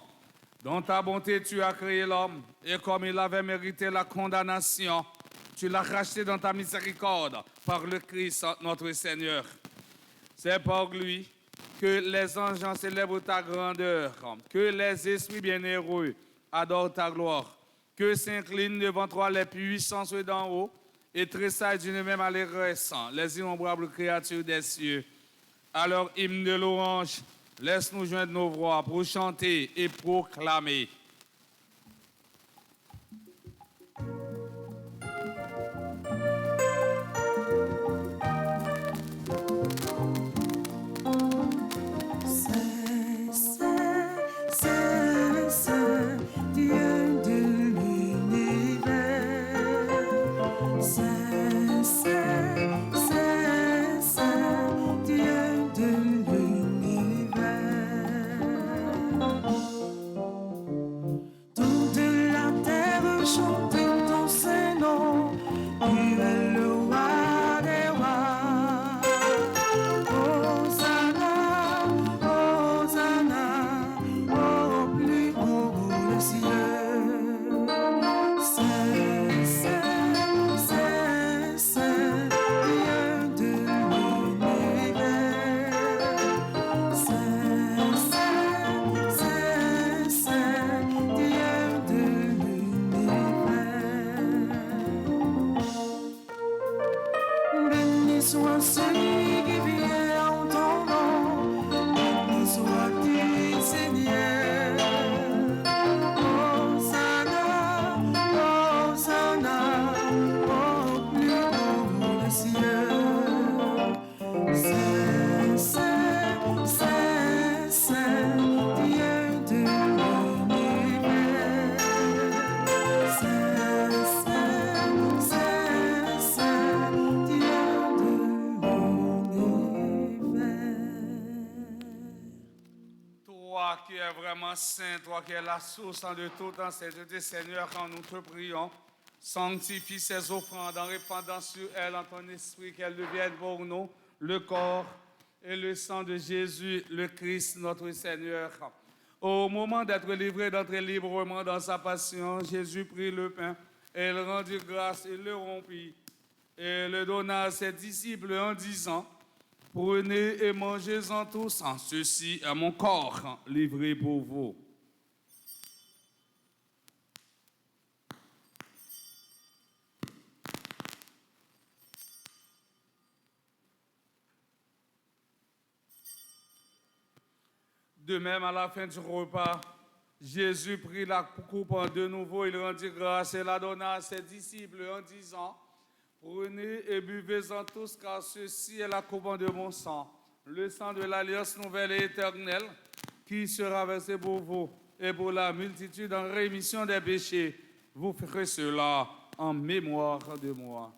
Dans ta bonté, tu as créé l'homme, et comme il avait mérité la condamnation, tu l'as racheté dans ta miséricorde par le Christ, notre Seigneur. C'est par lui que les anges célèbrent ta grandeur, que les esprits bienheureux adorent ta gloire, que s'inclinent devant toi les puissances d'en haut et tressaillent d'une même allégresse les innombrables créatures des cieux. À leur hymne de louange, laisse-nous joindre nos voix pour chanter et proclamer. Saint, Dieu de l'univers. Saint, Dieu de l'univers. Toute la terre chante ton Saint-Nom, tu es le roi des rois. Hosanna, Hosanna, au plus haut des cieux. Saint, Dieu de l'univers. Saint, Dieu de l'univers. Béni soit celui qui vient en ton nom, béni sois-tu, Seigneur. Hosanna, Hosanna, au plus haut des cieux. Saint, Dieu de l'univers. Saint, Dieu de l'univers. Toi qui es vraiment saint, toi qui es la source de toute sainteté, Seigneur, quand nous te prions, sanctifie ces offrandes en répandant sur elles en ton esprit qu'elles deviennent pour nous le corps et le sang de Jésus, le Christ, notre Seigneur. Au moment d'être livré, d'entrer librement dans sa passion, Jésus prit le pain et il rendit grâce, il le rompit et le donna à ses disciples en disant: prenez et mangez-en tous, ceci est mon corps livré pour vous. De même, à la fin du repas, Jésus prit la coupe de nouveau, il rendit grâce et la donna à ses disciples en disant: prenez et buvez-en tous, car ceci est la coupe de mon sang, le sang de l'alliance nouvelle et éternelle, qui sera versé pour vous et pour la multitude en rémission des péchés. Vous ferez cela en mémoire de moi.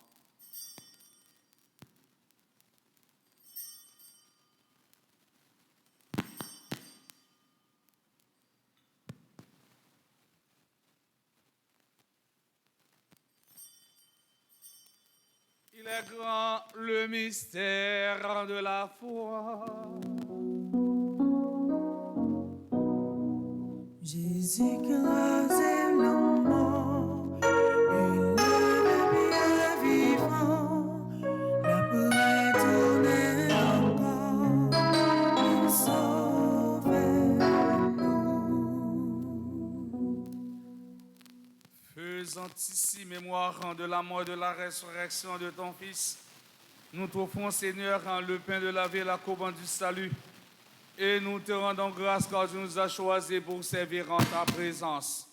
Il est grand le mystère de la foi. Jésus crasé l'homme mort, il est bien vivant, la pourrait tourner encore, il sauve nous. Faisant ici mémoire de la mort et de la résurrection de ton Fils, nous t'offrons, Seigneur, le pain de la vie et la coupe du salut. Et nous te rendons grâce car tu nous as choisis pour servir en ta présence.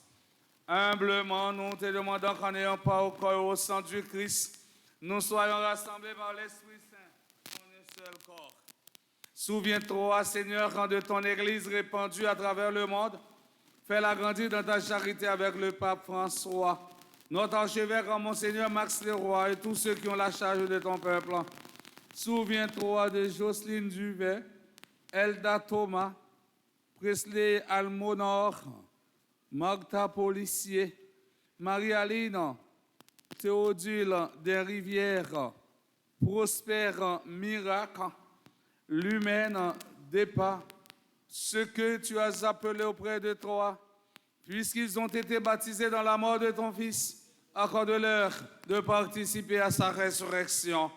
Humblement, nous te demandons qu'en ayant pas au corps et au sang du Christ, nous soyons rassemblés par l'Esprit Saint en un seul corps. Souviens-toi, Seigneur, de ton Église répandue à travers le monde. Fais-la grandir dans ta charité avec le pape François, notre archevêque, Monseigneur Max Leroy et tous ceux qui ont la charge de ton peuple. Souviens-toi de Jocelyne Duvet, Elda Thomas, Presley Almonor, Magda Policier, Marie-Aline, Théodule Desrivières, Prosper Miracle, L'Humaine Dépas, ceux que tu as appelés auprès de toi, puisqu'ils ont été baptisés dans la mort de ton Fils, accorde-leur de participer à sa résurrection.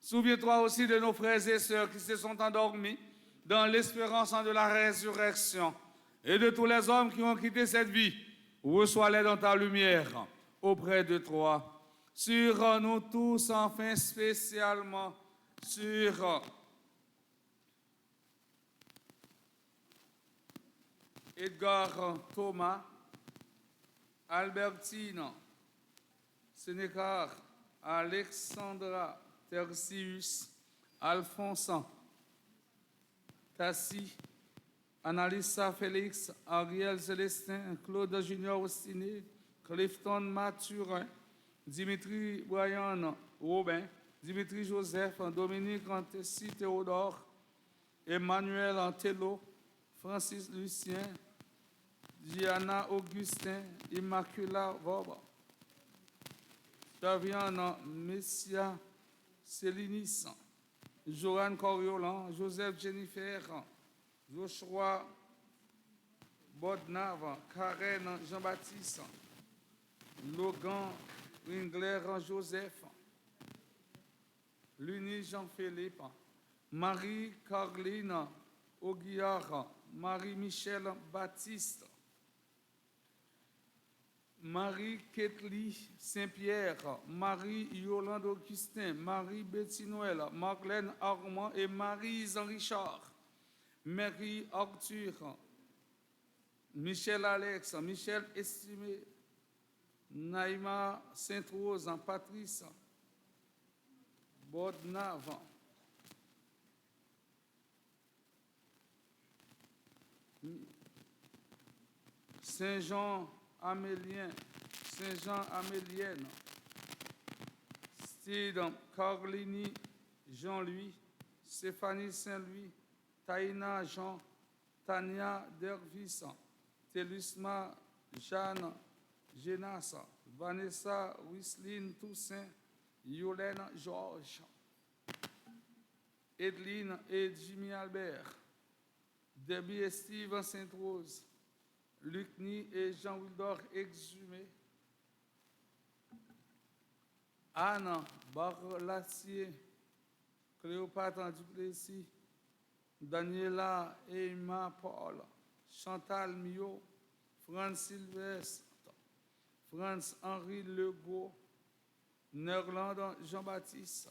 Souviens-toi aussi de nos frères et sœurs qui se sont endormis dans l'espérance de la résurrection et de tous les hommes qui ont quitté cette vie. Reçois-les dans ta lumière auprès de toi. Sur nous tous, enfin spécialement sur Edgar Thomas, Albertine, Sénécar, Alexandra, Tertius, Alphonse, Tassi, Annalisa Félix, Ariel Célestin, Claude Junior Ostiné, Clifton Mathurin, Dimitri Brian Robin, Dimitri Joseph, Dominique Antessi Théodore, Emmanuel Antello, Francis Lucien, Diana Augustin, Immacula Voba, Daviana Messia Célinis, Joanne Coriolan, Joseph Jennifer, Joshua Bodnav, Karen Jean-Baptiste, Logan Ringler Joseph, Luni Jean-Philippe, Marie-Caroline Auguillard, Marie-Michel Baptiste, Marie-Ketli Saint-Pierre, Marie-Yolande Augustin, Marie-Betty Noël, Marlène Armand et Marie-Jean Richard, Marie-Arthur, Michel Alex, Michel Estimé, Naïma Sainte-Rose, Patrice Bodnav, Saint-Jean Amélien, Saint-Jean Amélienne, Steve Carlini, Jean-Louis, Stéphanie Saint-Louis, Taïna Jean, Tania Dervis, Télusma Jeanne Genas, Vanessa Wisline Toussaint, Yolène Georges, Edeline et Jimmy Albert, Debbie et Steve Sainte-Rose, Lucny et Jean-Wildor Exhumé, Anne Barlassier, Cléopâtre Duplessis, Daniela et Emma Paul, Chantal Mio, Franz Sylvestre, Franz-Henri Legault, Nerland Jean-Baptiste,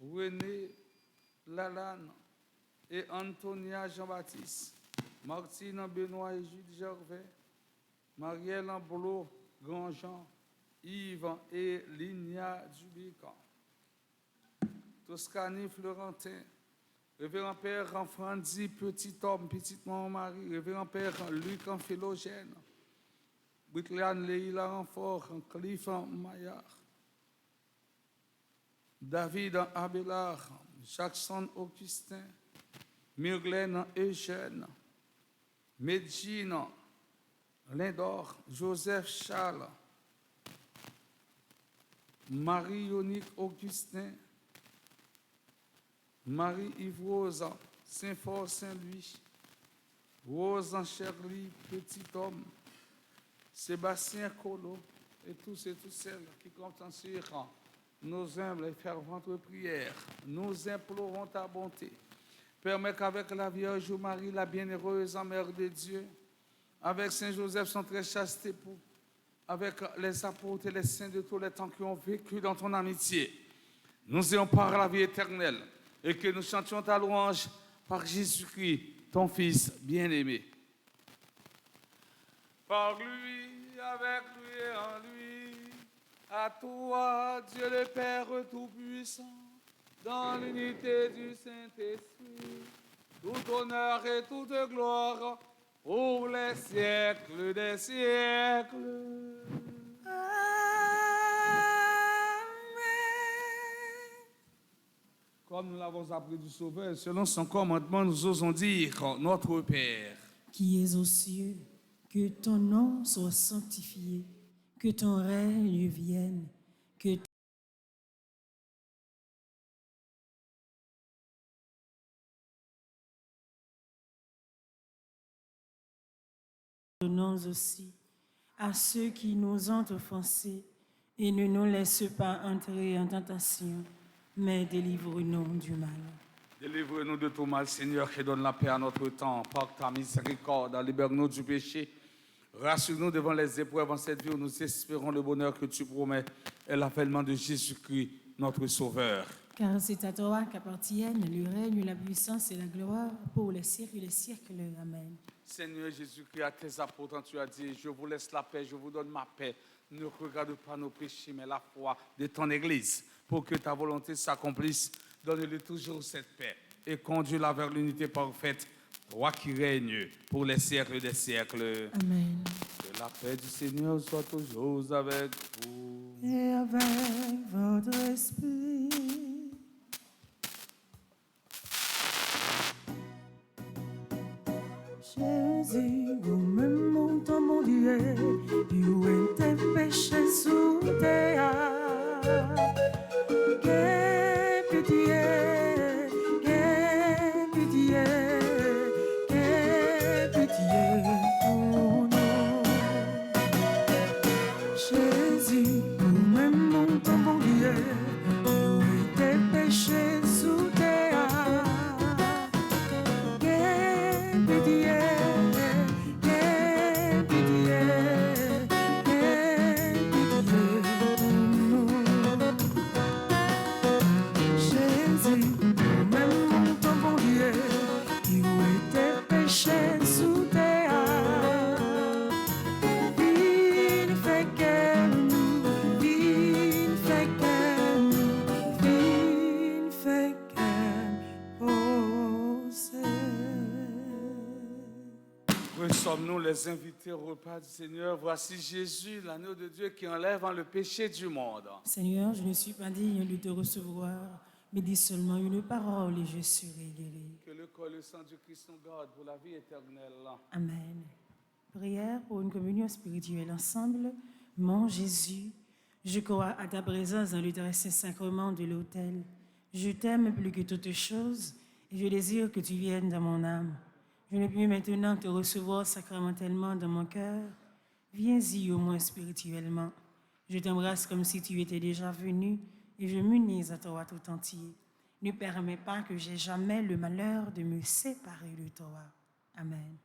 René Lalanne et Antonia Jean-Baptiste, Martine Benoît et Jules Gervais, Marielle Blot Grandjean, Yves et Ligna Dubican, Toscanie Florentin, Révérend Père Franzi Petit Homme, Petite Maman Marie, Révérend Père Luc Philogène, Brittliane Leila Renfort, Cliff Maillard, David Abélard, Jackson Augustin, Myrglen Eugène, Medjine Lindor, Joseph Charles, Marie-Yonique Augustin, Marie-Yves-Rose, Saint-Fort Saint-Louis, Rose Cherly, Petit Homme, Sébastien Colo et tous et toutes celles qui comptent sur nos humbles et ferventes prières. Nous implorons ta bonté. Permets qu'avec la Vierge Marie, la bienheureuse Mère de Dieu, avec Saint Joseph, son très chaste époux, avec les apôtres et les saints de tous les temps qui ont vécu dans ton amitié, nous ayons par la vie éternelle et que nous chantions ta louange par Jésus-Christ, ton Fils bien-aimé. Par lui, avec lui et en lui, à toi, Dieu le Père Tout-Puissant, dans l'unité du Saint-Esprit, tout honneur et toute gloire pour les siècles des siècles. Amen. Comme nous l'avons appris du Sauveur, selon son commandement, nous osons dire notre Père. Qui es aux cieux, que ton nom soit sanctifié, que ton règne vienne, que pardonnons aussi à ceux qui nous ont offensés et ne nous laisse pas entrer en tentation, mais délivre-nous du mal. Délivre-nous de tout mal, Seigneur, qui donne la paix à notre temps. Par ta miséricorde, libère-nous du péché. Rassure-nous devant les épreuves en cette vie où nous espérons le bonheur que tu promets et l'avènement de Jésus-Christ, notre Sauveur. Car c'est à toi qu'appartiennent le règne, la puissance et la gloire pour les siècles et les siècles. Amen. Seigneur Jésus-Christ, à tes apôtres, tu as dit, je vous laisse la paix, je vous donne ma paix. Ne regarde pas nos péchés, mais la foi de ton Église. Pour que ta volonté s'accomplisse, donne-lui toujours cette paix et conduis-la vers l'unité parfaite, toi qui règnes pour les siècles des siècles. Amen. Que la paix du Seigneur soit toujours avec vous. Et avec votre esprit. Jésus, vous-même montant mon Dieu, où étaient péchés sous terre. Quelle pitié, quelle pitié, quelle pitié pour nous. Jésus, vous-même montant mon Dieu, où étaient péchés sous terre. Quelle pitié. Sommes-nous les invités au repas du Seigneur? Voici Jésus, l'agneau de Dieu qui enlève le péché du monde. Seigneur, je ne suis pas digne de te recevoir, mais dis seulement une parole et je serai guéri. Que le corps et le sang du Christ nous garde pour la vie éternelle. Amen. Prière pour une communion spirituelle ensemble. Mon Jésus, je crois à ta présence dans le très saint sacrement de l'autel. Je t'aime plus que toutes choses et je désire que tu viennes dans mon âme. Je ne puis maintenant te recevoir sacramentellement dans mon cœur. Viens-y au moins spirituellement. Je t'embrasse comme si tu étais déjà venu et je m'unis à toi tout entier. Ne permets pas que j'aie jamais le malheur de me séparer de toi. Amen.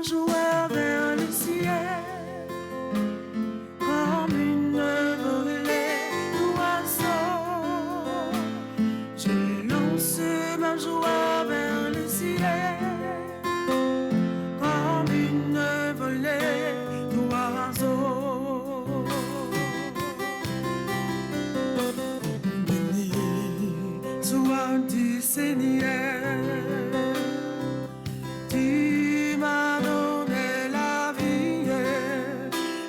joie vers le ciel, comme une volée d'oiseaux. Je lance ma joie vers le ciel, comme une volée d'oiseaux. Béni sois-tu, Seigneur. Tu m'as donné la vie,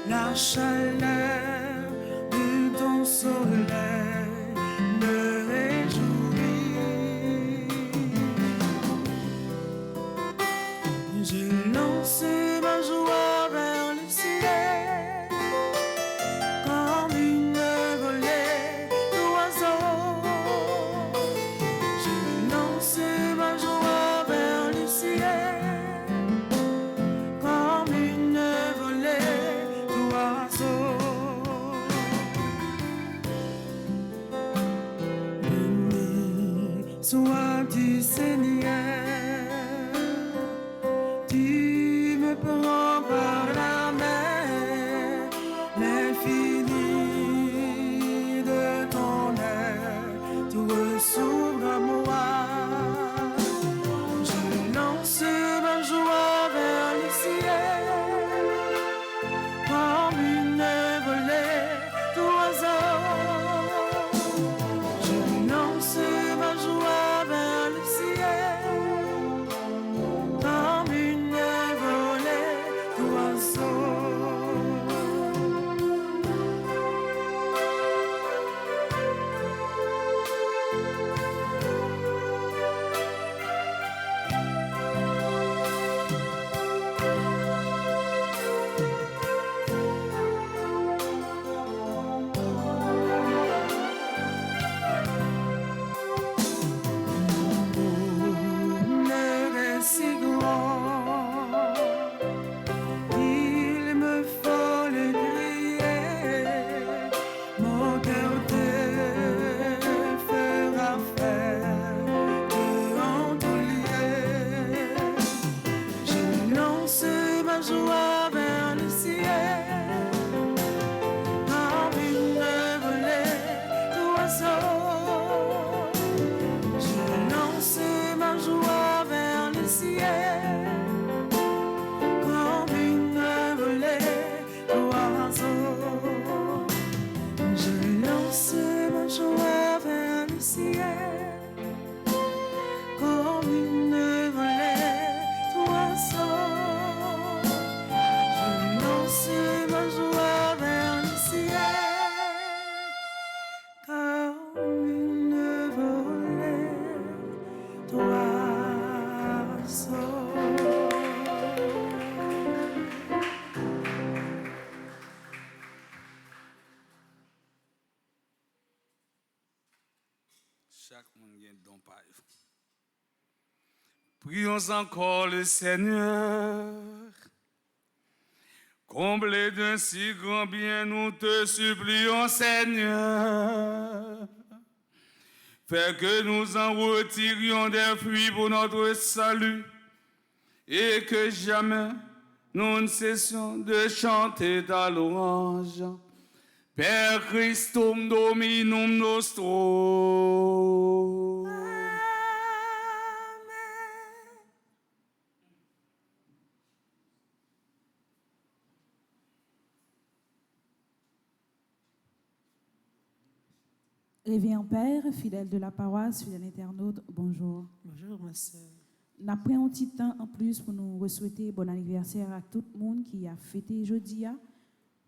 la chaleur de ton soleil me réjouit. Je lance ma joie vers le ciel, comme une volée d'oiseaux. Je lance ma joie vers le ciel, comme une volée d'oiseaux. Béni sois-tu, Seigneur. Tu me prends par la main, l'infini de ton air, tu ressouvres à moi. Je lance ma joie vers le ciel, comme une volée d'oiseaux. Je lance ma joie vers le ciel, comme une volée d'oiseaux. Bonheur est si grand, il me faut le crier. Mon cœur te fera faire en tout lieu. Je lance ma joie vers le ciel, comme une volée d'oiseaux. Je lance ma joie vers le ciel, comme une volée d'oiseaux. Je lance ma joie vers le ciel, comme une volée d'oiseaux. Je lance ma joie vers le ciel, comme une volée d'oiseaux. Chaque monde a un don par eux. Prions encore le Seigneur. Comblé d'un si grand bien, nous te supplions, Seigneur. Fais que nous en retirions des fruits pour notre salut et que jamais nous ne cessions de chanter ta louange. Per Christum Dominum nostro. Révérend Père, fidèle de la paroisse, fidèle internaute, bonjour. Bonjour, ma sœur. Nous avons pris un petit temps en plus pour nous souhaiter bon anniversaire à tout le monde qui a fêté aujourd'hui.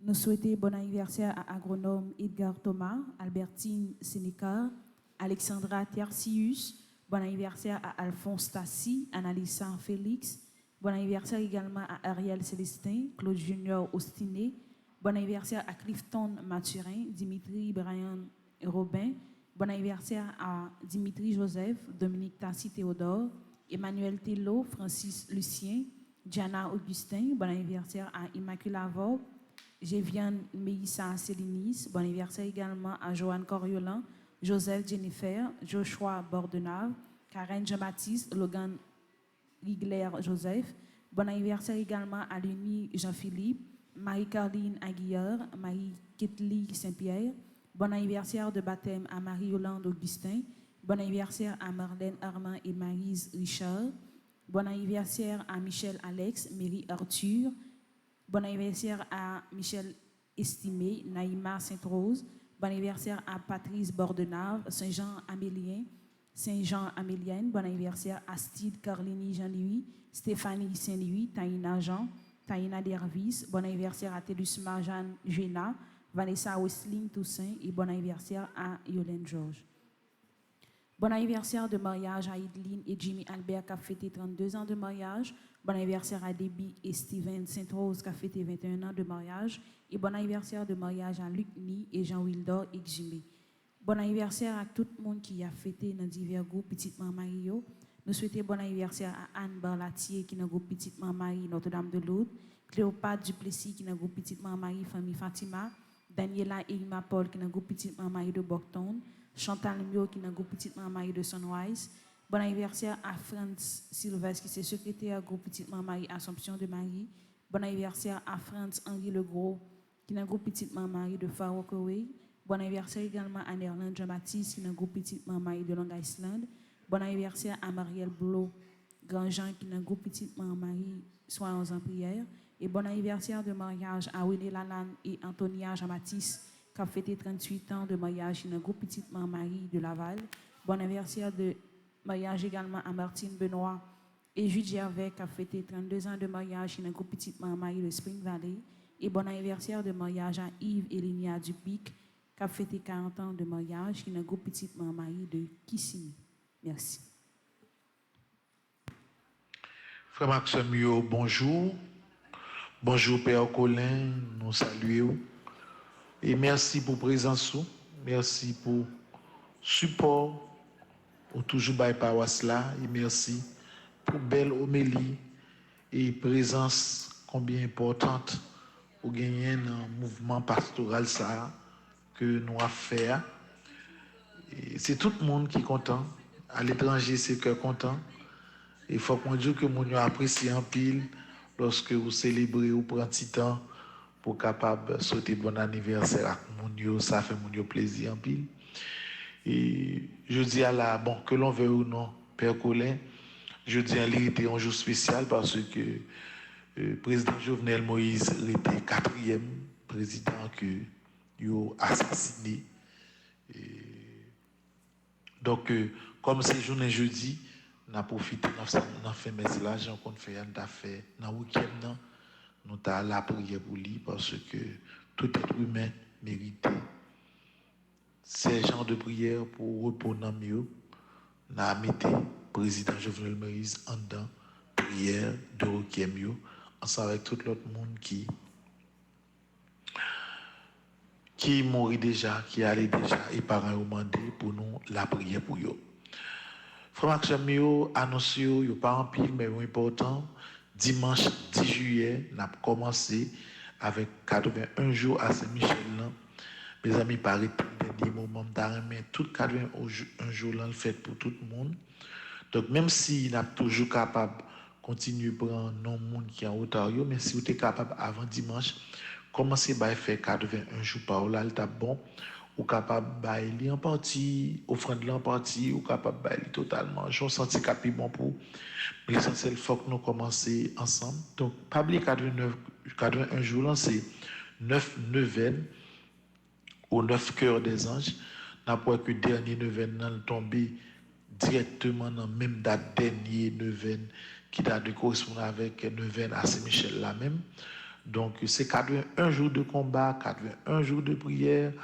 Nous souhaitons bon anniversaire à agronome Edgar Thomas, Albertine Sénéca, Alexandra Tertius. Bon anniversaire à Alphonse Tassi, Annalisa Félix. Bon anniversaire également à Ariel Célestin, Claude Junior Ostiné. Bon anniversaire à Clifton Mathurin, Dimitri Brian Robin. Bon anniversaire à Dimitri Joseph, Dominique Tassi Théodore, Emmanuel Tello, Francis Lucien, Diana Augustin. Bon anniversaire à Immaculée Vob, Jéviane Meïssa Célinis. Bon anniversaire également à Joanne Coriolan, Joseph Jennifer, Joshua Bordenave, Karen Jean-Baptiste, Logan Rigler Joseph, Bon anniversaire également à Léonie Jean-Philippe, Marie-Caroline Aguillard, Marie-Ketli Saint-Pierre. Bon anniversaire de baptême à Marie-Yolande Augustin. Bon anniversaire à Marlène Armand et Maryse Richard. Bon anniversaire à Michel Alex, Mary Arthur. Bon anniversaire à Michel Estimé, Naïma Sainte-Rose. Bon anniversaire à Patrice Bordenave, Saint-Jean-Amélien, Saint-Jean-Amélienne. Bon anniversaire à Steve Carlini Jean-Louis, Stéphanie Saint-Louis, Taïna Jean, Taïna Dervis. Bon anniversaire à Télusma Jeanne Géna, Vanessa Westling Toussaint et bon anniversaire à Yolène Georges. Bon anniversaire de mariage à Idline et Jimmy Albert qui a fêté 32 ans de mariage. Bon anniversaire à Debbie et Steven Sainte-Rose qui a fêté 21 ans de mariage. Et bon anniversaire de mariage à Luc Ni et Jean Wildor et Jimmy. Bon anniversaire à tout le monde qui a fêté dans divers groupes Petite Maman Mario. Nous souhaitons bon anniversaire à Anne Barlatier qui est dans le groupe Petite Maman Marie Notre-Dame de Lourdes. Cléopâtre Duplessis qui est dans le groupe Petite Maman Marie Famille Fatima. Daniela et Irma Paul qui est dans le groupe Petite Maman Marie de Bocton. Chantal Mio qui est dans le groupe Petite Maman Marie de Sunrise. Bon anniversaire à Franz Sylvestre qui est secrétaire du groupe Petite Maman Marie Assomption de Marie. Bon anniversaire à Franz Henri Legros qui est dans le groupe Petite Maman Marie de Far Rockaway. Bon anniversaire également à Nerland Jean-Baptiste qui est dans le groupe Petite Maman Marie de Long Island. Bon anniversaire à Marielle Blot Grandjean qui est dans le groupe Petite Maman Marie Soyons en prière. Et bon anniversaire de mariage à René Lalanne et Antonia Jean-Baptiste qui a fêté 38 ans de mariage dans le groupe Petite Maman Marie de Laval. Bon anniversaire de mariage également à Martine Benoît et Jude Gervais qui a fêté 32 ans de mariage dans le groupe Petite Maman Marie de Spring Valley. Et bon anniversaire de mariage à Yves et Linia Dupic qui a fêté 40 ans de mariage dans le groupe Petite Maman Marie de Kissimi. Merci. Frère Maxime, bonjour. Bonjour Père Colin, nous saluons. Et merci pour présence, merci pour support, pour toujours by paroisse là, et merci pour belle homélie et présence combien importante pour gagner un mouvement pastoral ça que nous avons fait. Et c'est tout le monde qui est content. À l'étranger, c'est que content. Il faut qu'on dise que nous apprécions en pile lorsque vous célébrez ou prenez petit temps pour capable souhaiter bon anniversaire à Mounio, ça fait Mounio plaisir en pile. Et je dis à la, bon, que l'on veut ou non, Père Colin, je dis à l'irrité un jour spécial parce que le président Jovenel Moïse était 4e président que il a assassiné. Et donc, comme c'est journée jeudi, on a profité de faire mes là, j'ai encore fait un fait dans le week-end, nous avons la prière pour lui parce que tout être humain mérite ces genres de prière pour répondre mieux. Nous avons mis le président Jovenel Moïse en dedans, prière de requiem, ensemble avec tout l'autre monde qui mourit déjà, qui allait déjà, et parents ont demandé pour nous la prière pour eux. Frère Maxime, annonce, il n'y a pas en pile, mais important. Dimanche 10 juillet, nous avons commencé avec 81 jours à Saint-Michel. Mes amis, par le dernier moment, mais tout 81 jours là, le fait pour tout le monde. Donc, même si nous sommes toujours capables de continuer à prendre non monde qui est en Ontario, mais si vous êtes capable avant dimanche, commencez à faire 81 jours par là, c'est bon. Ou capable de bailler en partie, offrande en partie, ou capable de bailler totalement. Je sens que bon pour. Mais l'essentiel, il faut que nous commencions ensemble. Donc, pas oublier 81 jours, là, c'est 9 neuvaines aux 9 cœurs des anges. N'a pas que dernier neuvaine là tombé directement dans la même date dernier neuvaine qui date de correspondre avec neuvaine à Saint-Michel là même. Donc, c'est 81 jours de combat, 81 jours de prière,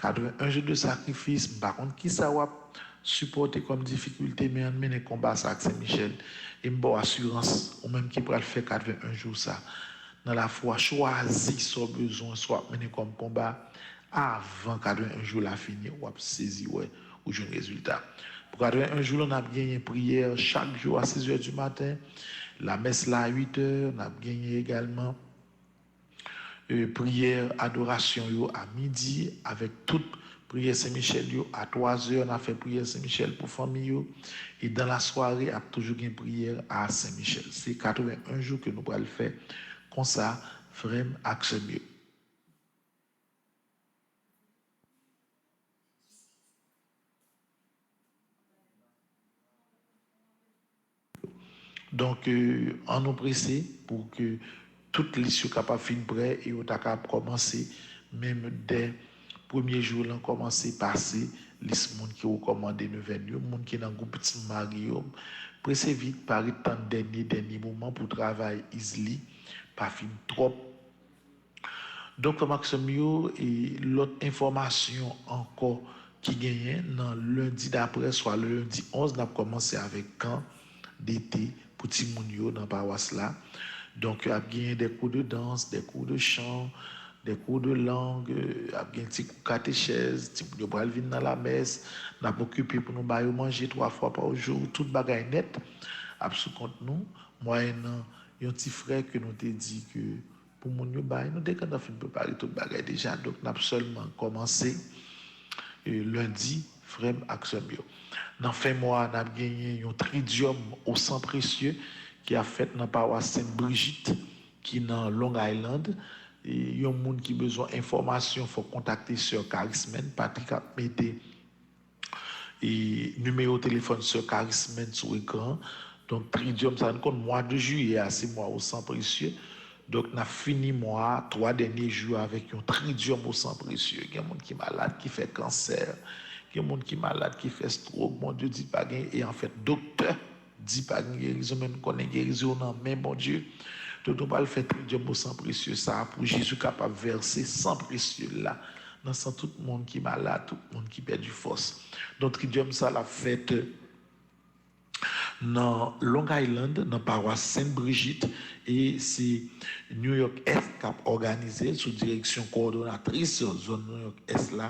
81 jours de sacrifice. Par contre, qui ça va supporter comme difficulté, mais on mène un combat ça avec Saint-Michel. Et une bonne assurance, ou même qui pourra le faire 81 jours ça. Dans la foi, choisir son besoin, soit mener comme combat avant 81 jours la finir, ou saisir, ouais, ou jouer un résultat. Pour 81 jours, on a gagné une prière chaque jour à 6 h du matin. La messe là à 8 h. On a gagné également prière, adoration à midi avec toute prière Saint-Michel à 3h, on a fait prière Saint-Michel pour famille. Et dans la soirée, on a toujours une prière à Saint-Michel. C'est 81 jours que nous allons le faire comme ça, frère action mieux. Donc, on nous pressé pour que toutes les soient capables de finir prêt et on est capable de commencer, même dès premier jour, on commence à passer les gens qui recommandent de venir, les gens qui sont dans le groupe petit mari, pressé vite par le temps dernier moment pour travailler easily, pas fin trop. Donc, Maxime, et l'autre information encore qui gagne, dans lundi d'après, soit le lundi 11, on a commencé avec camp d'été pour les gens dans la paroisse là. Donc, il y a gagné des cours de danse, des cours de chant, des cours de langue, il y a gagné des cours de catéchèse, des cours de venir dans la messe, on a occupé pour nous manger 3 fois par jour, tout le bagage net, absolument nous. Moi, il y a un petit frère que nous avons dit que pour mon nous dès qu'on a fini de préparer tout le bagage déjà, donc on a seulement commencé lundi, frère Action Bio. Dans fin mois, on a gagné un tridium au sang précieux qui a fait dans la paroisse Sainte-Brigitte, qui est dans Long Island. Il y a un monde qui a besoin d'informations, il faut contacter Sœur Charismen. Patrick a mis et numéro de téléphone Sœur Charismen sur l'écran. Donc, tridium, ça nous compte mois de juillet, c'est mois au sang précieux. Donc, on a fini mois, 3 derniers jours avec un tridium au sang précieux. Il y a un monde qui est malade, qui fait cancer. Il y a un monde qui est malade, qui fait stroke. Mon Dieu dit pas gain. Et en fait, docteur dit pas gain guérison, même qu'on est guérison dans mais bon Dieu. Donc, on va le faire tridium au sang précieux, ça, pour Jésus capable de verser sang précieux là. Dans tout le monde qui est malade, tout le monde qui perd du force. Donc, tridium, ça l'a fait dans Long Island, dans la paroisse Sainte-Brigitte, et c'est New York Est qui a organisé sous direction coordonnatrice zone New York Est là,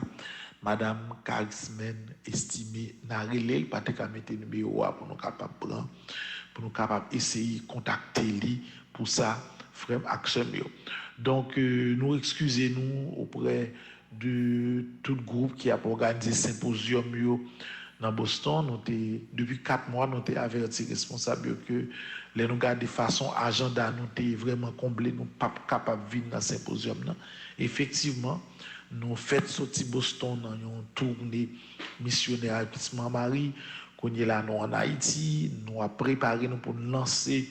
Madame Charismen estimée Narilé, pas de mettre numéro pour nous capable prendre, pour nous capable essayer de contacter lui pour ça, frère Action. Donc nous excusez-nous auprès de tout le groupe qui a organisé symposium dans Boston. Depuis 4 mois, nous avons averti responsables que les nous garder de façon agenda, nous sommes vraiment comblés, nous ne sommes pas capables de venir dans ce symposium. Effectivement, nous faisons sortir Boston dans une tournée missionnaire à Petite Marie, qu'on est là en Haïti, nous avons préparé pour nous lancer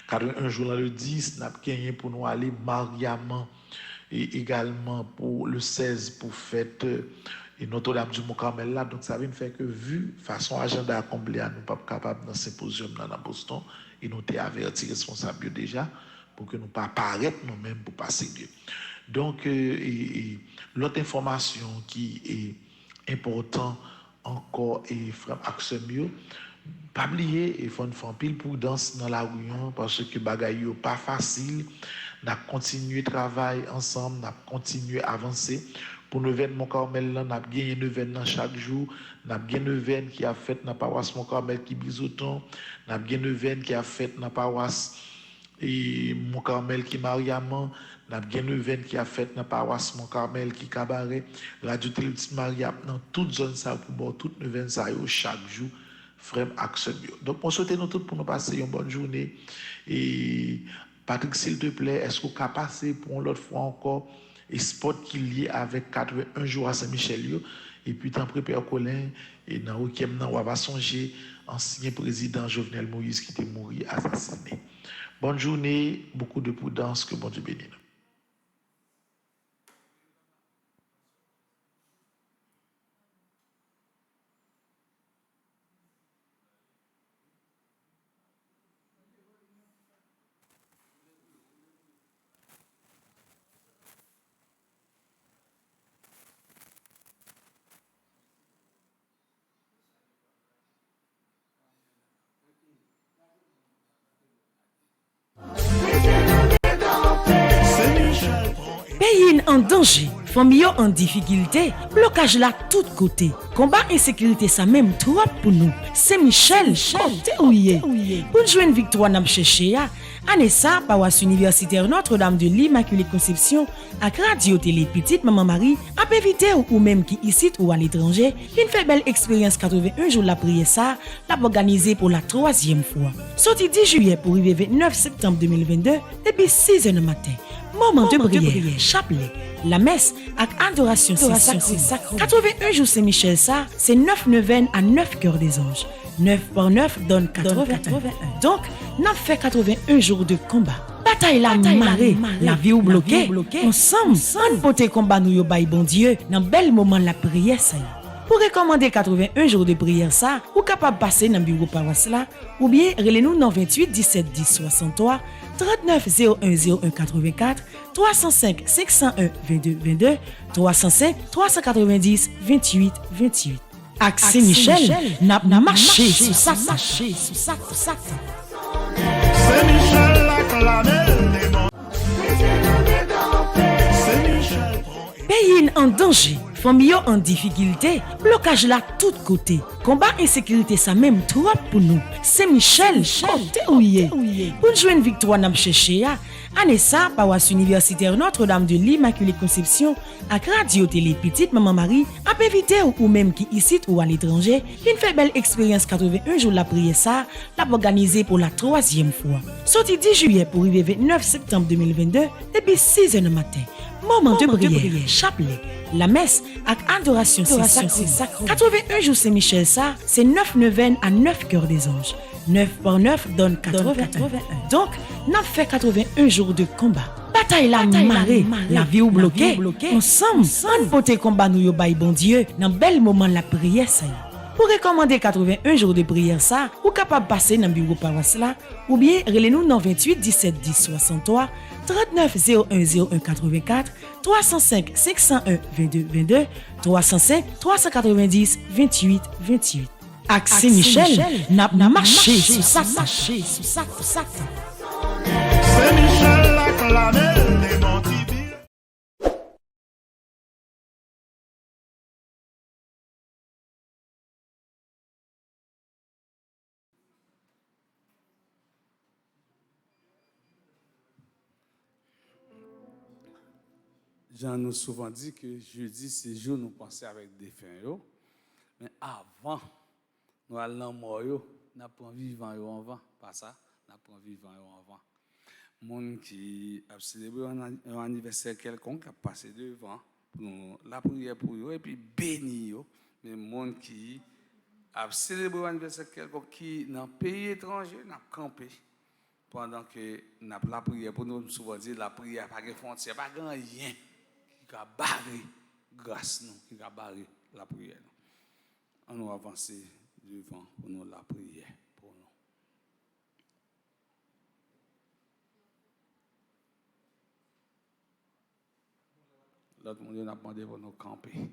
un jour le 10, nous avons gagné pour nous aller Mariamman et également pour le 16 pour fête et Notre-Dame du Mont-Carmel là. Donc ça veut faire que vu façon agenda comblé, nous ne sommes pas capables dans ce symposium dans Boston et nous avons averti responsables déjà pour que nous ne pas apparaître nous-mêmes pour passer Dieu. Donc l'autre information qui est importante encore et frère Axemio, pas oublier et faut faire pile prudence dans la réunion parce que bagaille pas facile. N'a continué travail ensemble, n'a continué avancer pour nous événements Mont-Carmel là, n'a gagné un événement chaque jour, n'a gagné un événement qui a fait dans paroisse Mont-Carmel qui bisoton, n'a gagné un événement qui a fait dans paroisse et Mont-Carmel qui Mariamman, n'a gagné un événement qui a fait dans paroisse Mont-Carmel qui Cabaret, Radio Télé Mariam dans toute zone ça pour bon tout événement ça chaque jour. Frère Action. Donc, on souhaite nous tous pour nous passer une bonne journée. Et Patrick, s'il te plaît, est-ce qu'on peut passer pour l'autre fois encore et spot qui est lié avec 81 jours à Saint-Michel? Et puis, t'en prépare Colin, et dans le week-end, on va songer ancien président Jovenel Moïse qui était mort assassiné. Bonne journée, beaucoup de prudence, que bon Dieu bénisse. Pays en danger, famille en difficulté, blocage là tout côté. Combat insécurité ça même trop pour nous. Saint-Michel, côté où y est. Pour jouer une victoire n'a cherché année ça paroisse universitaire Notre-Dame de l'Immaculée Conception avec radio télé Petite Maman Marie a invité ou même qui ici ou à l'étranger une fait belle expérience 81 jours la prière ça l'a organisé pour la 3e fois. Sorti 10 juillet pour arriver 29 septembre 2022 depuis 6h du matin. Moment de prière, chapelet, la messe avec adoration c'est sacré. 81 jours Saint-Michel ça, c'est 9 neuvaines à 9 cœurs des anges. 9 par 9 donne 81. Donc, n'a fait 81 jours de combat. Bataille la marée, la vie ou bloquée. Ensemble, on pote combat nous yo bay bon Dieu dans bel moment la prière ça. Pour recommander 81 jours de prière ça, ou capable passer dans bureau paroisse là ou bien relez-nous dans 28 17 10 63 39 01 01 84 305 501 22 22 305 390 28 28. Ak Saint-Michel n'a marché sous ça. Saint-Michel la clamé, Saint-Michel prend Pays en danger, famille en difficulté, blocage là tout côté. Combat insécurité ça même trop pour nous. Saint-Michel, côté ouillé. Pour jouer une victoire n'a cherché année ça paroisse universitaire Notre-Dame de l'Immaculée Conception avec radio télé Petite Maman Marie a invité ou même qui ici ou à l'étranger une fait belle expérience 81 jours la prière ça l'a organisé pour la 3e fois. Sorti 10 juillet pour arriver 29 septembre 2022 depuis 6h du matin. Moment de prière, chapelet, la messe avec adoration c'est sacré. 81 jours Saint-Michel ça, c'est 9 neuvaines à 9 cœurs des anges. 9 par 9 donne 81. Donc, n'a fait 81 jours de combat. Bataille la marée, la vie ou bloquée. Ensemble, on pote combat nous yo bay bon Dieu dans bel moment la prière ça. Pour recommander 81 jours de prière ça, ou capable passer dans bureau paroisse là ou bien relez-nous dans 28 17 10 63 39 01 01 84 305 501 22 22 305 390 28 28. Ak Saint-Michel n'a marché sous ça. Saint-Michel la clamé, les mentibires. Jean nous souvent dit que jeudi, c'est jour nous penser avec des fins. Mais avant, nous allons mort, nous prenons vivant avant. Pas ça, nous prenons vivant avant. Monde qui a célébré un anniversaire quelconque a passé devant pour la prière pour eux et puis béni eux. Mais monde qui a célébré un anniversaire quelconque qui dans pays étranger n'a campé pendant que n'a la prière pour nous souvent dire la prière pas de frontière, pas grand rien qui a barré grâce nous, qui a barré la prière. On nous avancer devant pour nous la prière pour nous. L'autre monde n'a demandé pour nous camper.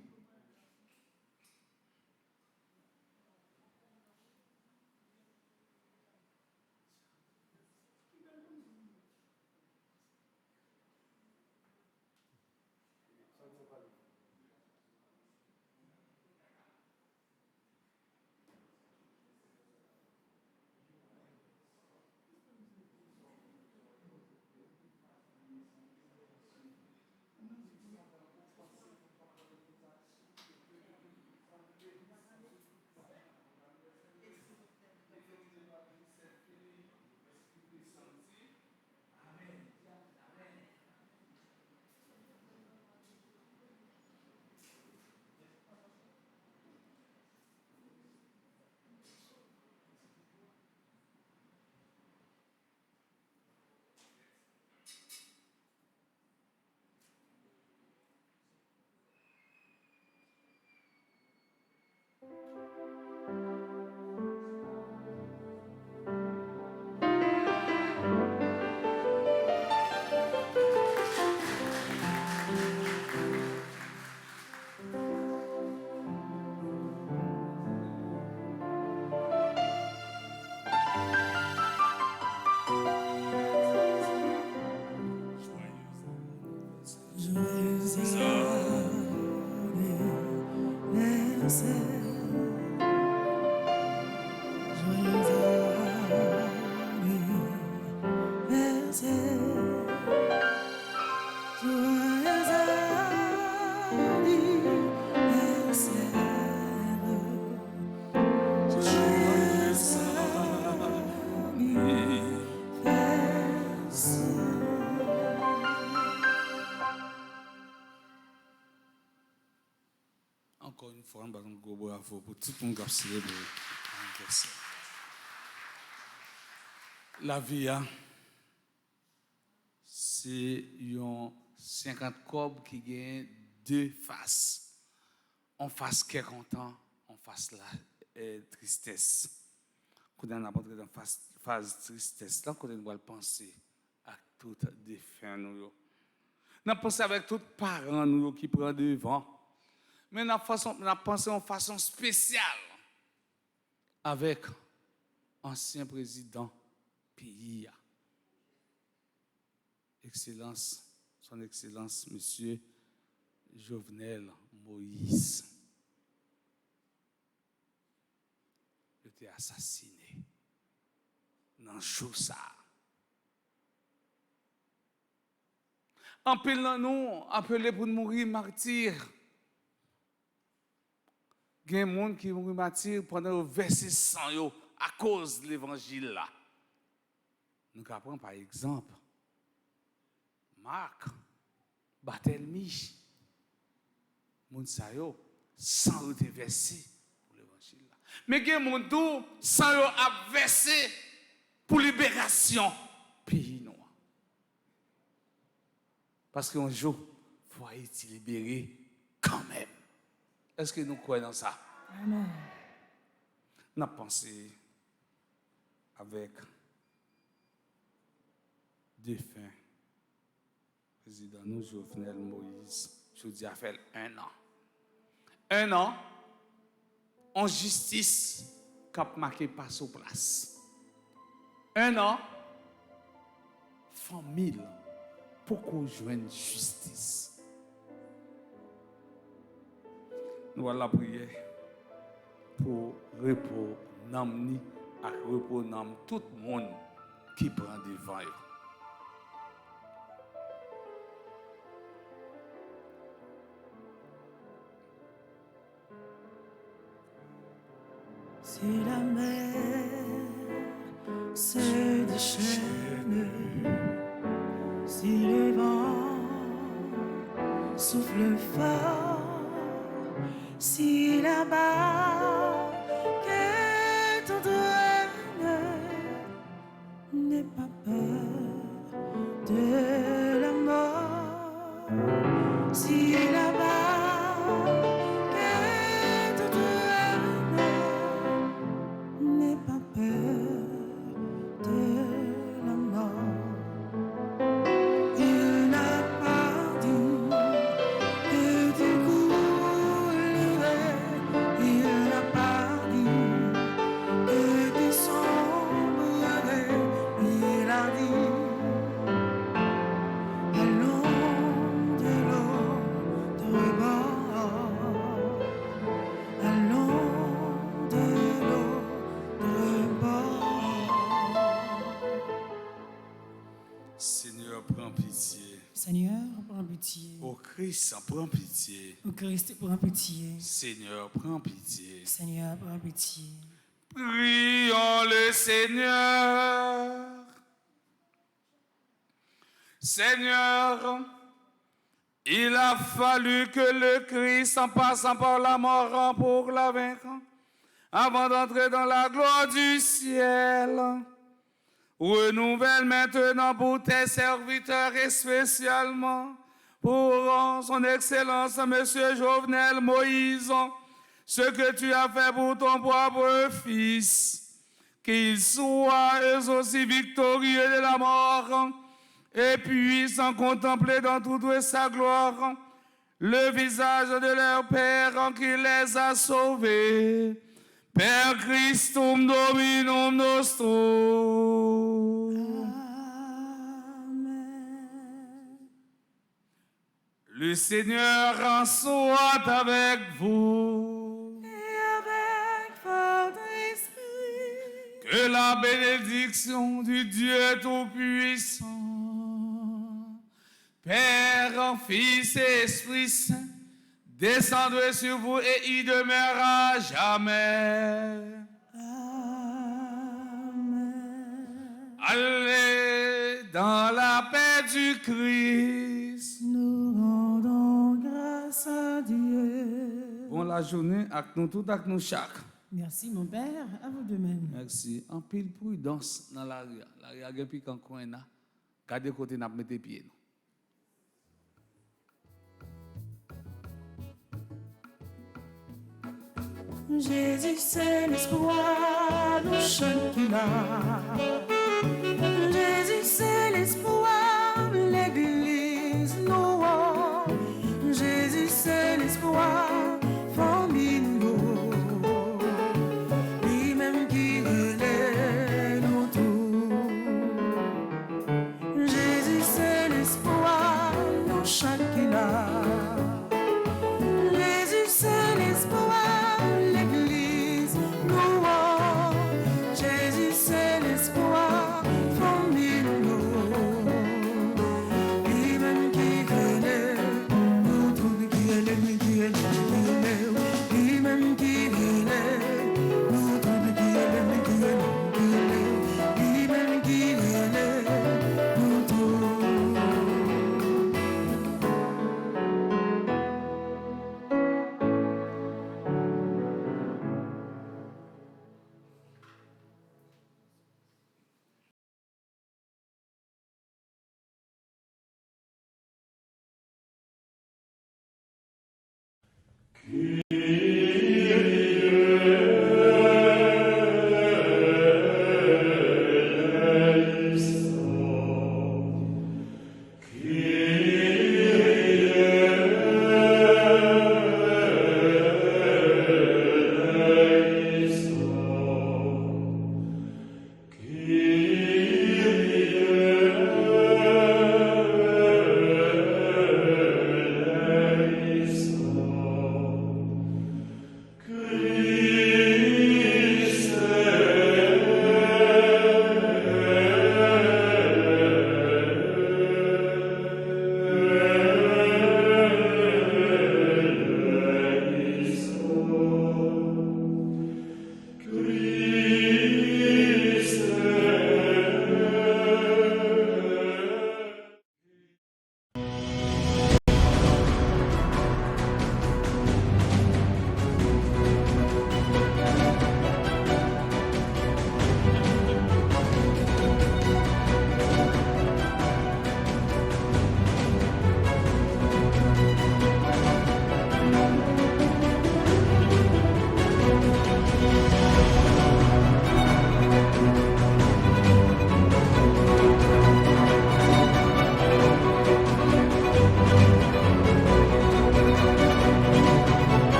un gros bravo pour tout le monde qui a célébré l'anniversaire. La vie, c'est un 50 cobs qui gagne deux faces. En face qui est content, en face la tristesse. Quand on a entré dans la phase tristesse, là, quand on doit penser à tout défunt nous. On pense avec tous les parents nous qui prennent devant. Mais on a pensé en façon spéciale avec ancien président pays. Excellence, son Excellence, Monsieur Jovenel Moïse. Il était assassiné dans le jour ça. En pile nous appelé pour mourir martyr. Il y a des gens qui mourent martyr pendant verser sang à cause de l'évangile là. Nous apprenons par exemple Marc, Barthélemy, Mounsayo, sans être versé pour l'évangile là. Mais il y a des gens qui sans être versé pour libération pays noir. Parce qu'un jour, il faut être libéré quand même. Est-ce que nous croyons dans ça? Amen. On a pensé avec défunt président nous, Jovenel Moïse, je dis à faire 1 an. 1 an, en justice, cap marqué pas sur place. 1 an, famille, pour qu'on joigne justice. Nous allons prier pour repos namni et repos nam tout le monde qui prend devant eux. Si la mer se déchaîne, si le vent souffle fort, si la barque t'entraîne, n'aie pas peur de la mort. Si la barque t'entraîne, n'aie pas peur de la mort. Il n'a pas dit que tu coulerais. Il n'a pas dit que tu sombrerais. Il a dit allons de l'autre bord. Allons de l'autre bord. Seigneur, prends pitié. Seigneur, prends pitié. Ô Christ, prends pitié. Ô Christ, prends pitié. Seigneur, prends pitié. Seigneur, prends pitié. Prions le Seigneur. Seigneur, il a fallu que le Christ, en passant par la mort pour la vaincre, avant d'entrer dans la gloire du ciel, renouvelle maintenant pour tes serviteurs et spécialement pour son Excellence, Monsieur Jovenel Moïse, ce que tu as fait pour ton propre Fils, qu'il soit eux aussi victorieux de la mort et puissent contempler dans toute sa gloire le visage de leur Père qui les a sauvés. Per Christum Dominum nostrum. Amen. Le Seigneur en soit avec vous. Et avec votre esprit, Que la bénédiction du Dieu Tout-Puissant, Père, Fils et Esprit Saint, descendez sur vous et y demeurera jamais. Amen. Allez dans la paix du Christ. Nous rendons grâce à Dieu. Bon, la la journée avec nous tout, avec nous chaque. Merci, mon Père. À vous de même. Merci. En pile prudence dans la rue. La rue a puis quand coin là. Gardez côté n'a mettre pieds nous. Jésus, c'est l'espoir, nous chantons là. Jésus, c'est l'espoir, l'église, nous. Jésus, c'est l'espoir, famille, nous. Lui-même qui relève nous tous. Jésus, c'est l'espoir, nous chantons là. Jésus, c'est l'espoir, l'église, nous. Jésus, c'est l'espoir, famille, nous. Lui-même qui connaît, nous tous qui élève, lui-même qui connaît, nous tous qui élève, lui-même qui connaît, nous tous.